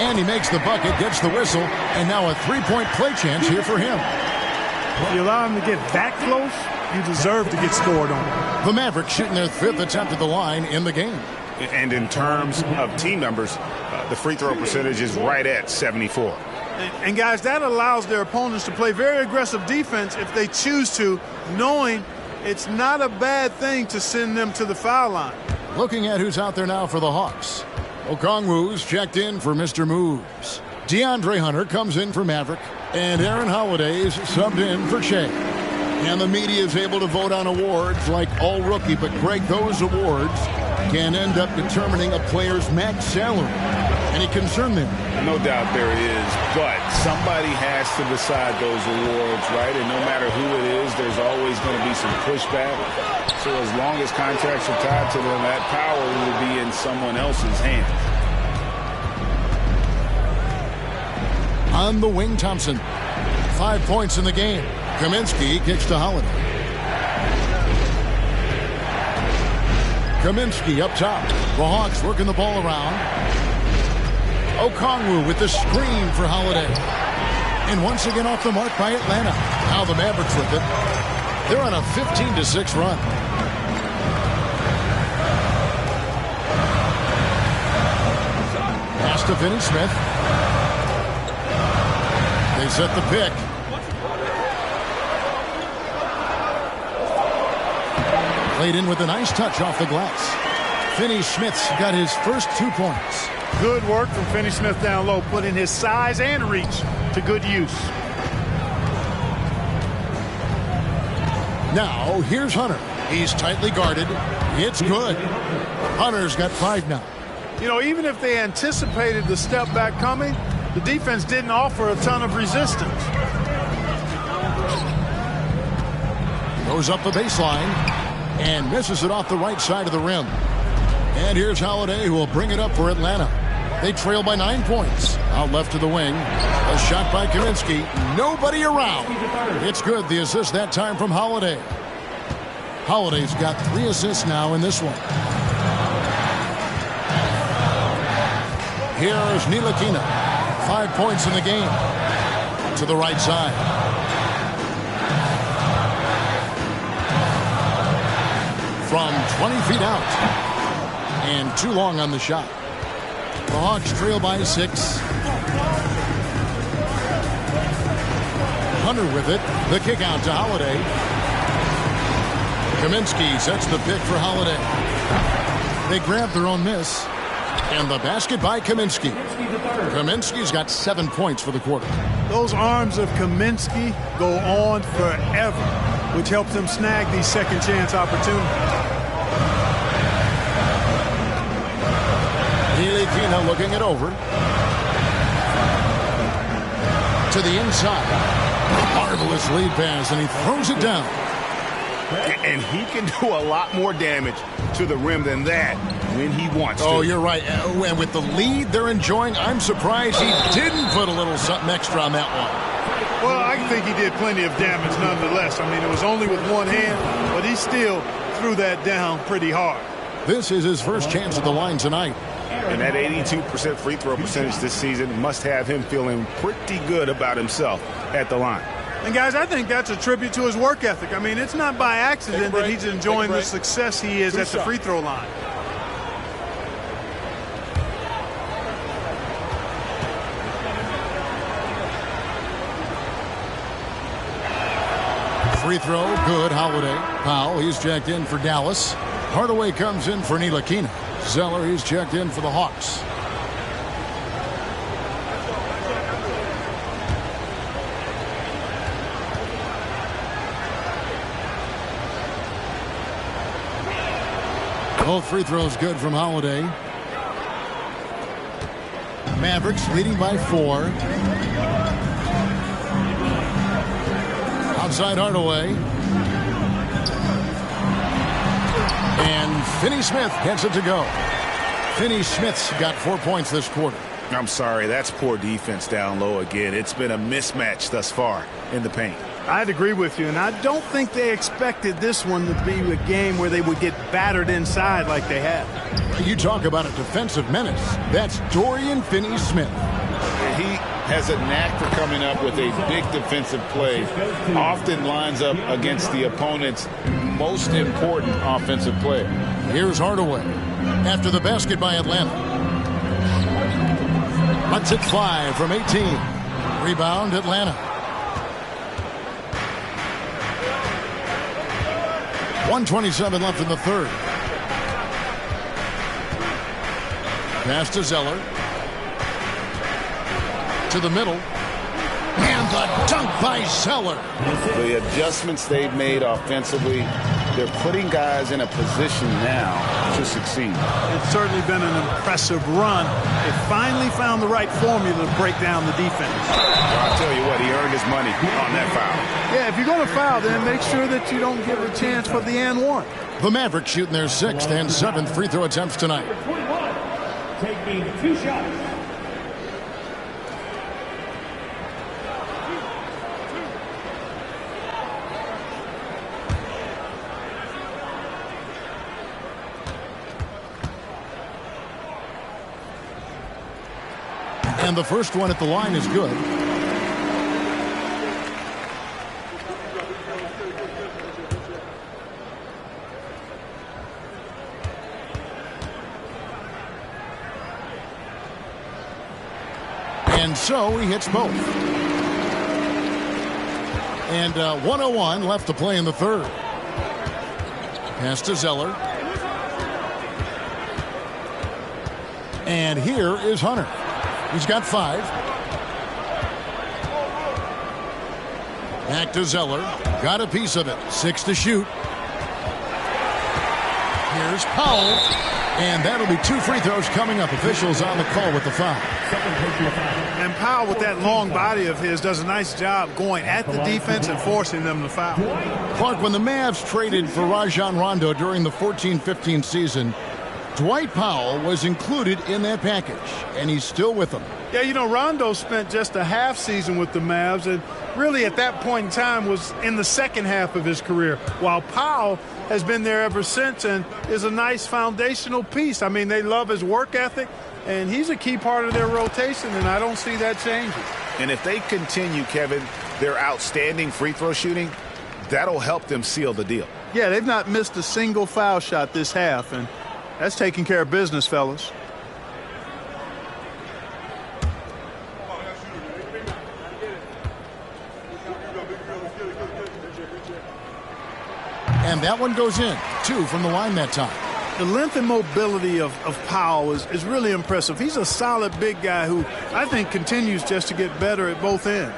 And he makes the bucket, gets the whistle, and now a 3-point play chance here for him. If you allow him to get that close, you deserve to get scored on. The Mavericks shooting their 5th attempt at the line in the game. And in terms of team numbers, the free throw percentage is right at 74. And guys, that allows their opponents to play very aggressive defense if they choose to, knowing it's not a bad thing to send them to the foul line. Looking at who's out there now for the Hawks. Okongwu's checked in for Mr. Moves. DeAndre Hunter comes in for Maverick. And Aaron Holiday's subbed in for Shea. And the media is able to vote on awards like All Rookie. But, Greg, those awards can end up determining a player's max salary. Any concern there? No doubt there is, but somebody has to decide those awards, right? And no matter who it is, there's always going to be some pushback. So as long as contracts are tied to them, that power will be in someone else's hands. On the wing, Thompson. 5 points in the game. Kaminsky kicks to Holiday. Kaminsky up top. The Hawks working the ball around. Okongwu with the screen for Holiday. And once again off the mark by Atlanta. Now the Mavericks with it. They're on a 15-6 run. Pass to Finney-Smith. They set the pick. Played in with a nice touch off the glass. Finney-Smith's got his first 2 points. Good work from Finney-Smith down low, putting his size and reach to good use. Now, here's Hunter. He's tightly guarded. It's good. Hunter's got 5 now. You know, even if they anticipated the step back coming, the defense didn't offer a ton of resistance. Goes up the baseline and misses it off the right side of the rim. And here's Holiday, who will bring it up for Atlanta. They trail by 9 points. Out left to the wing. A shot by Kaminsky. Nobody around. It's good. The assist that time from Holiday. Holiday's got 3 assists now in this one. Here's Ntilikina. 5 points in the game. To the right side. From 20 feet out. And too long on the shot. The Hawks trail by 6. Hunter with it. The kick out to Holiday. Kaminsky sets the pick for Holiday. They grab their own miss. And the basket by Kaminsky. Kaminsky's got 7 points for the quarter. Those arms of Kaminsky go on forever, which helps them snag these second chance opportunities. Ntilikina looking it over. To the inside. Marvelous lead pass, and he throws it down. And he can do a lot more damage to the rim than that when he wants to. Oh, you're right. And with the lead they're enjoying, I'm surprised he didn't put a little something extra on that one. Well, I think he did plenty of damage nonetheless. I mean, it was only with one hand, but he still threw that down pretty hard. This is his first chance at the line tonight. And that 82% free throw percentage this season must have him feeling pretty good about himself at the line. And, guys, I think that's a tribute to his work ethic. I mean, it's not by accident that he's enjoying the success he is at the free throw line. Free throw, good. Holiday. Powell, he's checked in for Dallas. Hardaway comes in for Ntilikina. Zeller, he's checked in for the Hawks. Both free throws good from Holiday. Mavericks leading by 4. Outside Hardaway. And Finney-Smith gets it to go. Finney-Smith's got 4 points this quarter. I'm sorry, that's poor defense down low again. It's been a mismatch thus far in the paint. I'd agree with you, and I don't think they expected this one to be a game where they would get battered inside like they have. You talk about a defensive menace. That's Dorian Finney-Smith. He has a knack for coming up with a big defensive play. Often lines up against the opponent's most important offensive player. Here's Hardaway after the basket by Atlanta. Lets it fly from 18. Rebound Atlanta. 1:27 left in the third. Pass to Zeller. To the middle. And the dunk by Zeller. The adjustments they've made offensively, they're putting guys in a position now to succeed. It's certainly been an impressive run. They finally found the right formula to break down the defense. Well, I'll tell you what, he earned his money on that foul. Yeah, if you're going to foul, then make sure that you don't give a chance for the and one. The Mavericks shooting their 6th and 7th free throw attempts tonight. Taking 2 shots. And the first one at the line is good. And so he hits both. And 1:01 left to play in the third. Pass to Zeller. And here is Hunter. He's got 5. Back to Zeller. Got a piece of it. 6 to shoot. Here's Powell. And that'll be 2 free throws coming up. Officials on the call with the foul. And Powell, with that long body of his, does a nice job going at the defense and forcing them to foul. Clark, when the Mavs traded for Rajon Rondo during the 14-15 season, Dwight Powell was included in that package, and he's still with them. Yeah, you know, Rondo spent just a half season with the Mavs, and really at that point in time was in the second half of his career, while Powell has been there ever since and is a nice foundational piece. I mean, they love his work ethic, and he's a key part of their rotation, and I don't see that changing. And if they continue, Kevin, their outstanding free throw shooting, that'll help them seal the deal. Yeah, they've not missed a single foul shot this half, and that's taking care of business, fellas. And that one goes in. 2 from the line that time. The length and mobility of Powell is really impressive. He's a solid big guy who I think continues just to get better at both ends.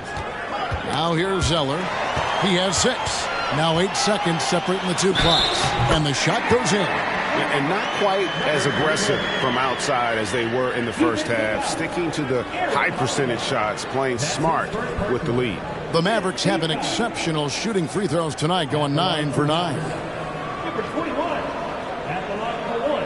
Now here's Zeller. He has 6. Now 8 seconds separating the 2 clocks. And the shot goes in. And not quite as aggressive from outside as they were in the first half, sticking to the high percentage shots, playing smart with the lead. The Mavericks have an exceptional shooting free throws tonight, going 9 for 9. Number 21 at the line for 1.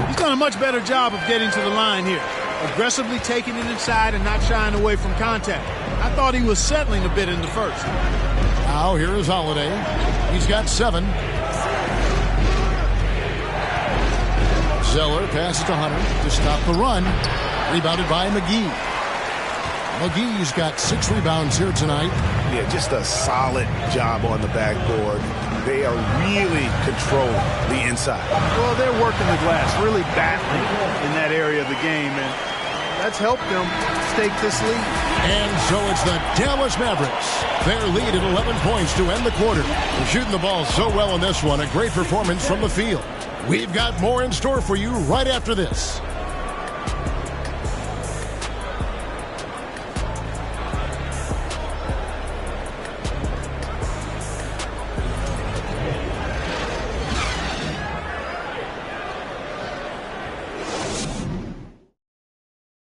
He's done a much better job of getting to the line here, aggressively taking it inside and not shying away from contact. I thought he was settling a bit in the first. Now here is Holiday. He's got 7. Zeller passes to Hunter to stop the run. Rebounded by McGee. McGee's got 6 rebounds here tonight. Yeah, just a solid job on the backboard. They are really controlling the inside. Well, they're working the glass, really battling in that area of the game, and that's helped them stake this lead. And so it's the Dallas Mavericks. Their lead at 11 points to end the quarter. They're shooting the ball so well in this one. A great performance from the field. We've got more in store for you right after this.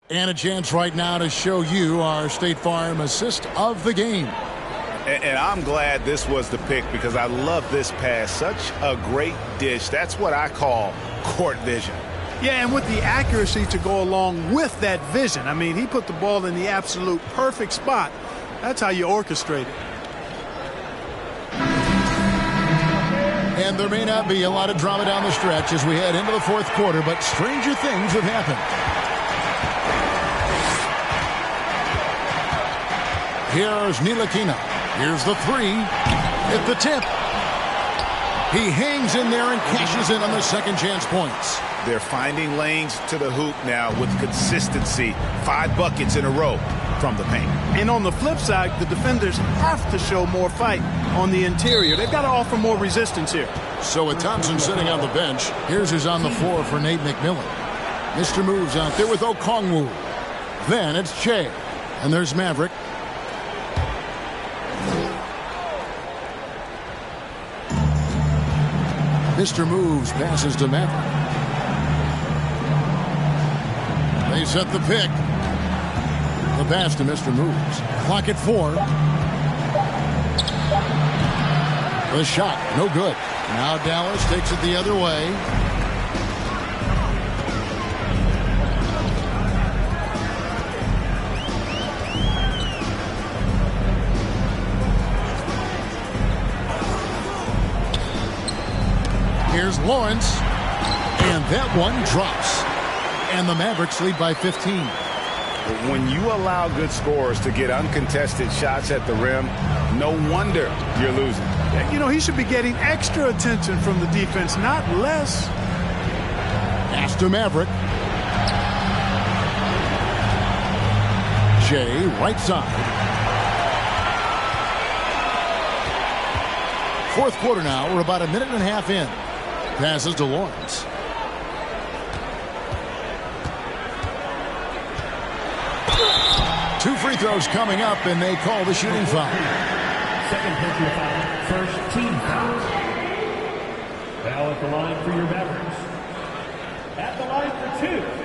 And a chance right now to show you our State Farm assist of the game. And I'm glad this was the pick because I love this pass. Such a great dish. That's what I call court vision. Yeah, and with the accuracy to go along with that vision. I mean, he put the ball in the absolute perfect spot. That's how you orchestrate it. And there may not be a lot of drama down the stretch as we head into the fourth quarter, but stranger things have happened. Here's Ntilikina. Here's the 3. At the tip. He hangs in there and cashes in on the second chance points. They're finding lanes to the hoop now with consistency. 5 buckets in a row from the paint. And on the flip side, the defenders have to show more fight on the interior. They've got to offer more resistance here. So with Thompson sitting on the bench, here's who's on the floor for Nate McMillan. Mr. Moves out there with Okongwu. Then it's Che. And there's Maverick. Mr. Moves passes to Maverick. They set the pick. The pass to Mr. Moves. Clock at 4. The shot, no good. Now Dallas takes it the other way. Here's Lawrence. And that one drops. And the Mavericks lead by 15. When you allow good scorers to get uncontested shots at the rim, no wonder you're losing. You know, he should be getting extra attention from the defense, not less. Pass to Maverick. Shea, right side. Fourth quarter now. We're about a minute and a half in. Passes to Lawrence. Two free throws coming up, and they call the shooting foul. Second personal foul, first team foul. Foul at the line for your Mavericks. At the line for 2.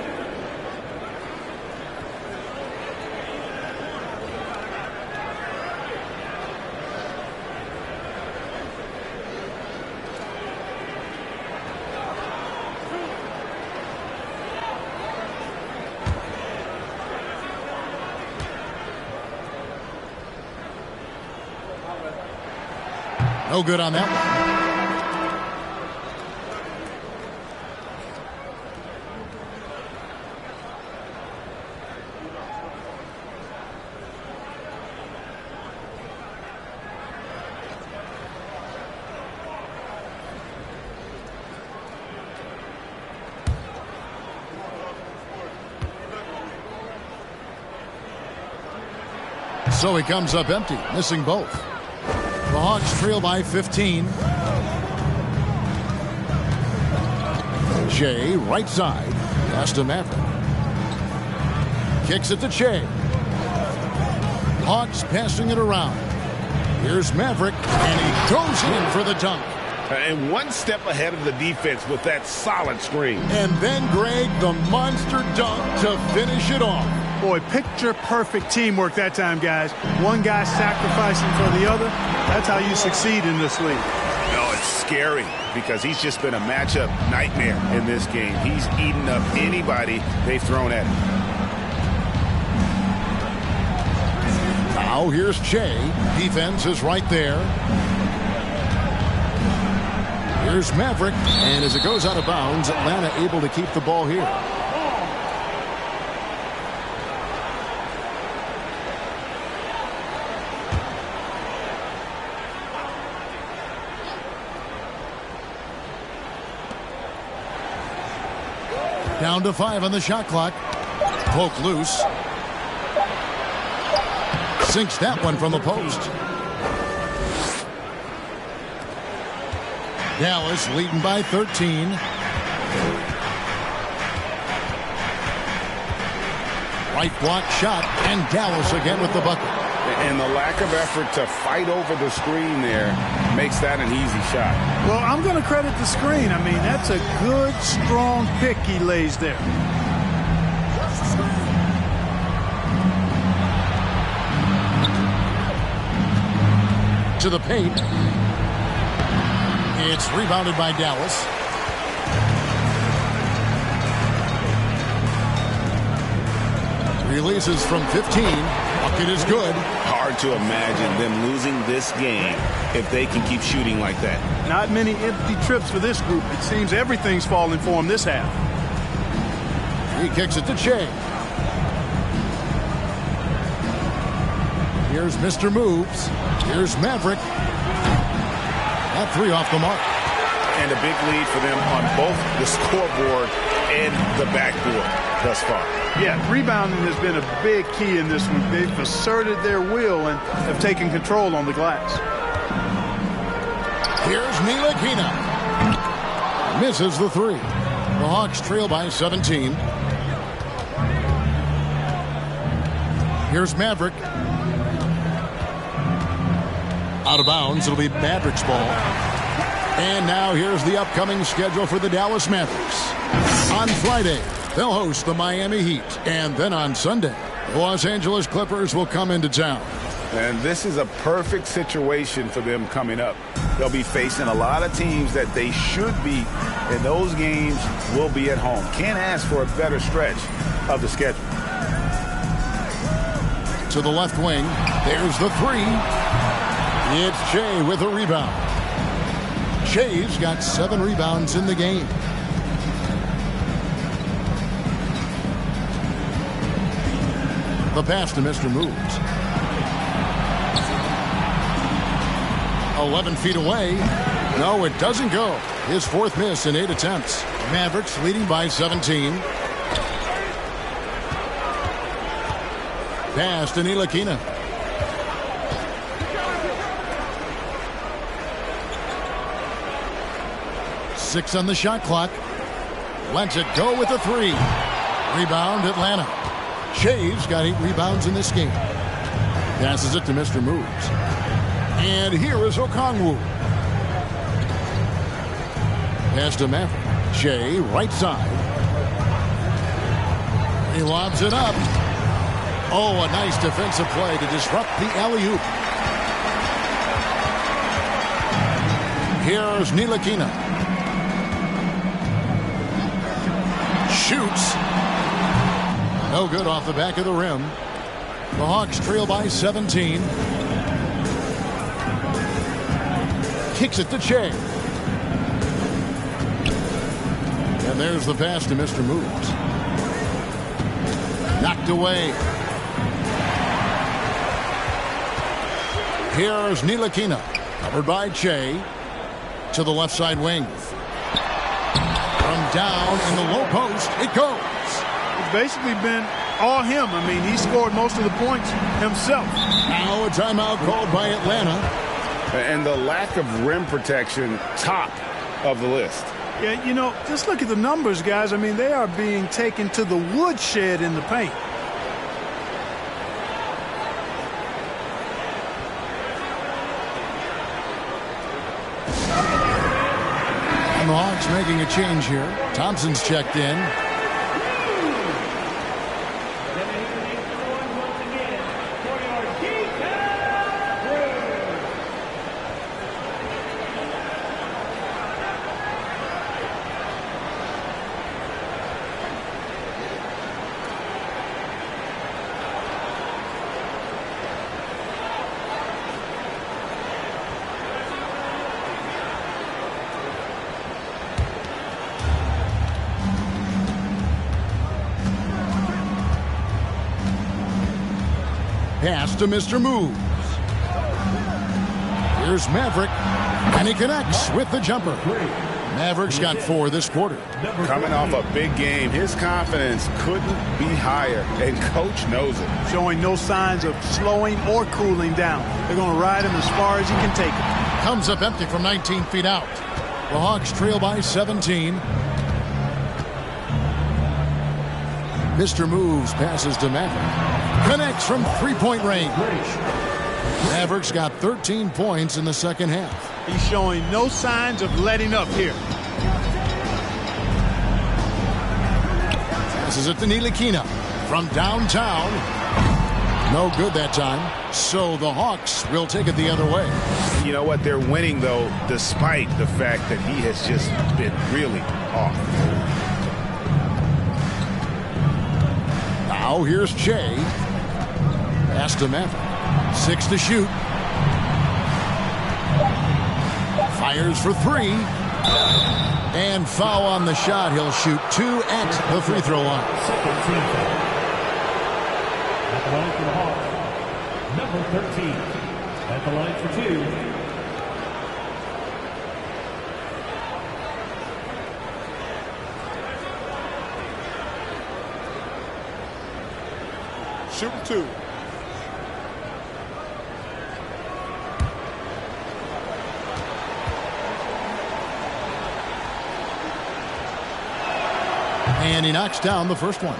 No good on that one. So he comes up empty, missing both. The Hawks trail by 15. Che, right side. Pass to Maverick. Kicks it to Che. Hawks passing it around. Here's Maverick, and he goes in for the dunk. And one step ahead of the defense with that solid screen. And then Greg, the monster dunk to finish it off. Boy, picture-perfect teamwork that time, guys. One guy sacrificing for the other. That's how you succeed in this league. No, it's scary because he's just been a matchup nightmare in this game. He's eaten up anybody they've thrown at him. Now here's Che. Defense is right there. Here's Maverick. And as it goes out of bounds, Atlanta able to keep the ball here. Down to 5 on the shot clock. Poke loose. Sinks that one from the post. Dallas leading by 13. Right block shot, and Dallas again with the bucket. And the lack of effort to fight over the screen there makes that an easy shot. Well, I'm going to credit the screen. I mean, that's a good, strong pick he lays there. To the paint. It's rebounded by Dallas. Releases from 15. Bucket is good. Hard to imagine them losing this game if they can keep shooting like that. Not many empty trips for this group. It seems everything's falling for them this half. He kicks it to Che. Here's Mr. Moves. Here's Maverick. That three off the mark. and a big lead for them on both the scoreboard and the backboard thus far. Yeah, rebounding has been a big key in this one. They've asserted their will and have taken control on the glass. Here's Ntilikina. Misses the three. The Hawks trail by 17. Here's Maverick. Out of bounds. It'll be Maverick's ball. And now here's the upcoming schedule for the Dallas Mavericks. On Friday, they'll host the Miami Heat. And then on Sunday, the Los Angeles Clippers will come into town. And this is a perfect situation for them coming up. They'll be facing a lot of teams that they should beat, and those games will be at home. Can't ask for a better stretch of the schedule. To the left wing, there's the three. It's Shea with a rebound. Shea's got 7 rebounds in the game. The pass to Mr. Moves. 11 feet away. No, it doesn't go. His 4th miss in 8 attempts. Mavericks leading by 17. Pass to Ntilikina. Six on the shot clock. Lets it go with a 3. Rebound Atlanta. Shea's got 8 rebounds in this game. Passes it to Mr. Moves. And here is Okongwu. Pass to Maverick. Shea, right side. He lobs it up. Oh, a nice defensive play to disrupt the alley-oop. Here's Ntilikina. Shoots. No good off the back of the rim. The Hawks trail by 17. Kicks it to Shea. And there's the pass to Mr. Moves. Knocked away. Here's Ntilikina. Covered by Shea. To the left side wing. From down in the low post, it goes. It's basically been all him. I mean, he scored most of the points himself. Now a timeout called by Atlanta. And the lack of rim protection, top of the list. Yeah, you know, just look at the numbers, guys. I mean, they are being taken to the woodshed in the paint. And the Hawks making a change here. Thompson's checked in. Pass to Mr. Moves. Here's Maverick, and he connects with the jumper. Mavericks got 4 this quarter. Coming off a big game, his confidence couldn't be higher, and coach knows it. Showing no signs of slowing or cooling down. They're going to ride him as far as he can take him. Comes up empty from 19 feet out. The Hawks trail by 17. Mr. Moves passes to Maverick. Connects from 3-point range. Mavericks got 13 points in the second half. He's showing no signs of letting up here. Passes it to Ntilikina from downtown. No good that time. So the Hawks will take it the other way. You know what? They're winning, though, despite the fact that he has just been really off. Now here's Shea. Pass to Maverick. 6 to shoot. Fires for 3. And foul on the shot. He'll shoot 2 at the free throw line. Second team foul. At the line for the Hawks, number 13. At the line for 2. shooting 2. And he knocks down the first one.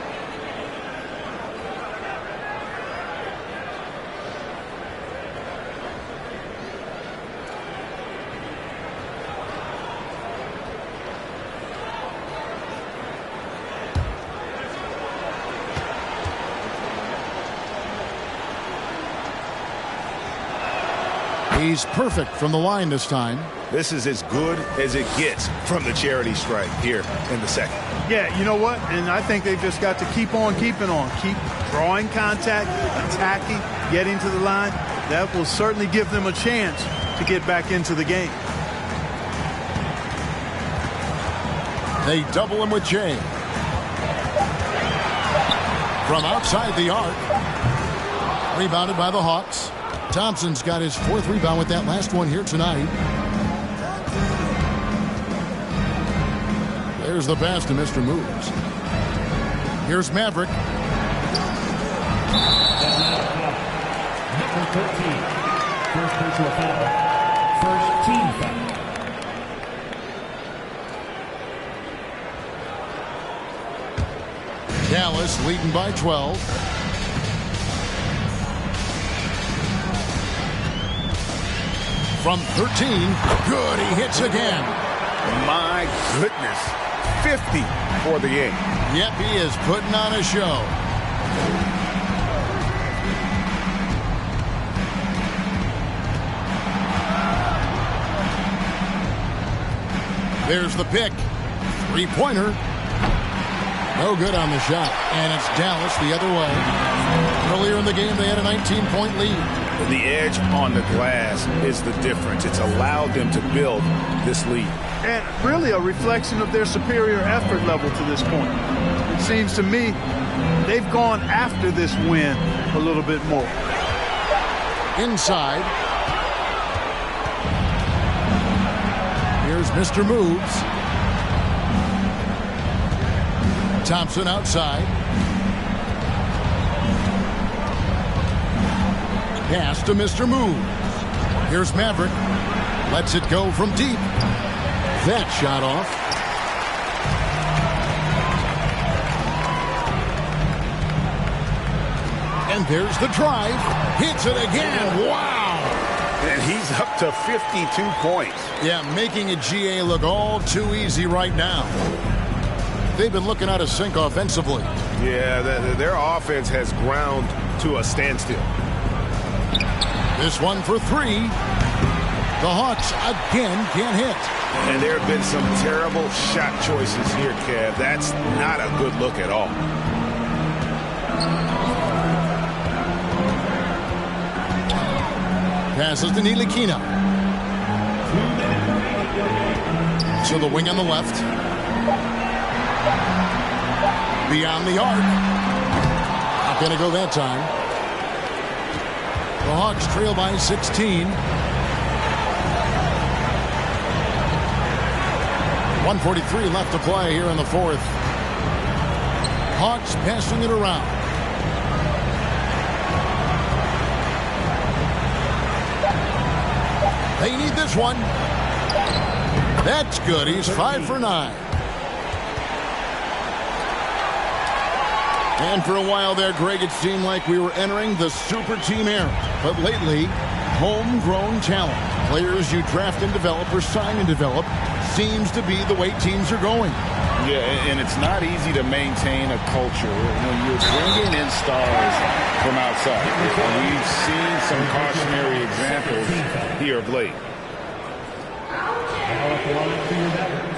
He's perfect from the line this time. This is as good as it gets from the charity stripe here in the second. Yeah, you know what? And I think they've just got to keep on keeping on. Keep drawing contact, attacking, getting to the line. That will certainly give them a chance to get back into the game. They double him with Jay. From outside the arc. Rebounded by the Hawks. Thompson's got his 4th rebound with that last one here tonight. There's the pass to Mr. Moves. Here's Maverick. Number 13. First personal foul. First team foul. Dallas leading by 12. From 13. Good. He hits again. My goodness. 50 for the game. Yep, he is putting on a show. There's the pick. 3-pointer. No good on the shot. And it's Dallas the other way. Earlier in the game, they had a 19-point lead. The edge on the glass is the difference. It's allowed them to build this lead. And really a reflection of their superior effort level to this point. It seems to me they've gone after this win a little bit more. Inside. Here's Mr. Moves. Thompson outside. Pass to Mr. Moves. Here's Maverick. Lets it go from deep. That shot off. And there's the drive. Hits it again. Wow. And he's up to 52 points. Yeah, making a GA look all too easy right now. They've been looking out of sync offensively. Yeah, their offense has ground to a standstill. This one for 3. The Hawks again can't hit. And there have been some terrible shot choices here, Kev. That's not a good look at all. Passes to Ntilikina. To the wing on the left. Beyond the arc. Not going to go that time. The Hawks trail by 16. 1:43 left to play here in the 4th. Hawks passing it around. They need this one. That's good. He's 5 for 9. And for a while there, Greg, it seemed like we were entering the super team era. But lately, homegrown talent, players you draft and develop or sign and develop, seems to be the way teams are going. Yeah, and it's not easy to maintain a culture when you're bringing in stars from outside. We've seen some cautionary examples here of late. Now at the line for your Mavericks.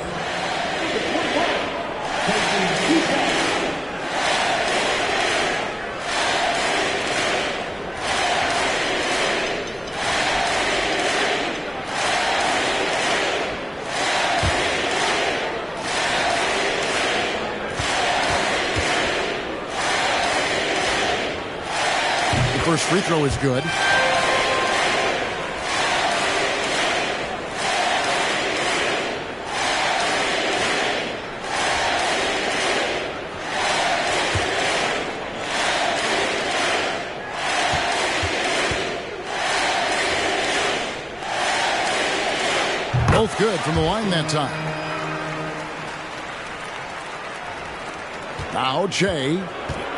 First free throw is good. Both good from the line that time. Now Jay.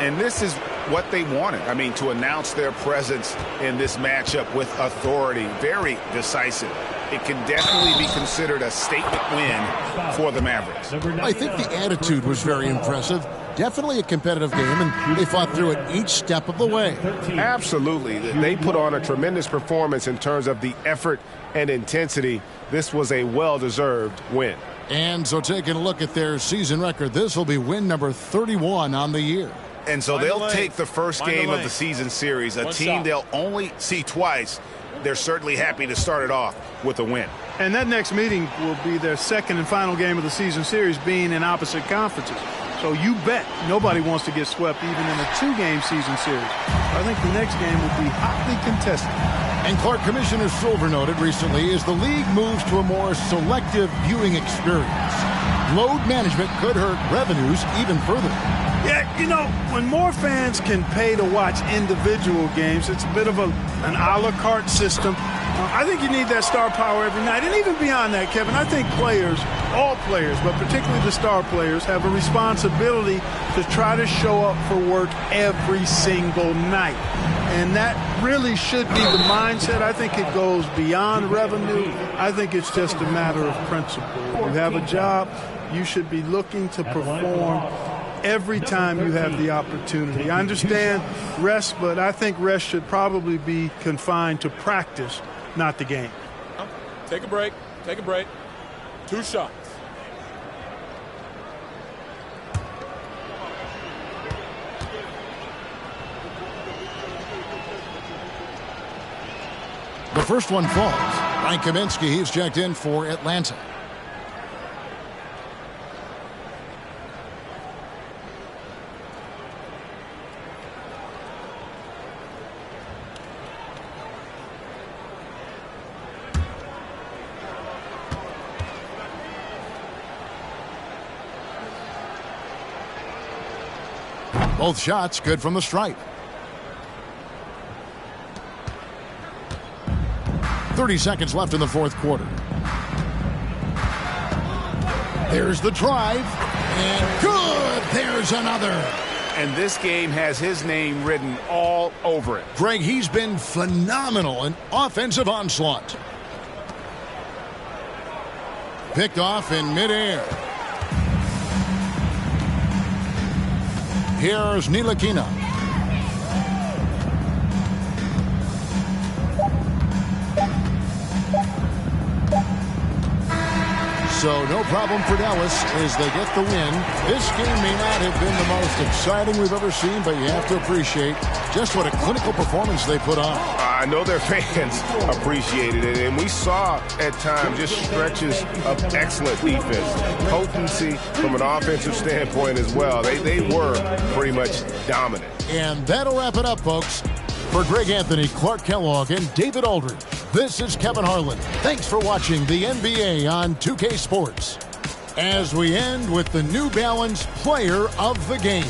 And this is what they wanted. I mean, to announce their presence in this matchup with authority. Very decisive. It can definitely be considered a statement win for the Mavericks. I think the attitude was very impressive. Definitely a competitive game, and they fought through it each step of the way. Absolutely. They put on a tremendous performance in terms of the effort and intensity. This was a well-deserved win. And so taking a look at their season record, this will be win number 31 on the year. And so they'll take the first game of the season series, a team they'll only see twice. They're certainly happy to start it off with a win. And that next meeting will be their second and final game of the season series, being in opposite conferences. So you bet nobody wants to get swept even in a two-game season series. I think the next game will be hotly contested. And Clark, Commissioner Silver noted recently, as the league moves to a more selective viewing experience, load management could hurt revenues even further. Yeah, you know, when more fans can pay to watch individual games, it's a bit of an a la carte system. I think you need that star power every night. And even beyond that, Kevin, I think players, all players, but particularly the star players, have a responsibility to try to show up for work every single night. And that really should be the mindset. I think it goes beyond revenue. I think it's just a matter of principle. If you have a job, you should be looking to perform every time you have the opportunity. I understand rest, but I think rest should probably be confined to practice, not the game. Take a break. Take a break. 2 shots. The first one falls. Frank Kaminsky, he's checked in for Atlanta. Both shots good from the stripe. 30 seconds left in the fourth quarter. There's the drive, and good! There's another. And this game has his name written all over it. Greg, he's been phenomenal in offensive onslaught. Picked off in midair. Here's Ntilikina. So no problem for Dallas as they get the win. This game may not have been the most exciting we've ever seen, but you have to appreciate just what a clinical performance they put on. I know their fans appreciated it, and we saw at times just stretches of excellent defense. Potency from an offensive standpoint as well. They were pretty much dominant. And that'll wrap it up, folks. For Greg Anthony, Clark Kellogg, and David Aldridge, this is Kevin Harlan. Thanks for watching the NBA on 2K Sports. As we end with the New Balance Player of the Game.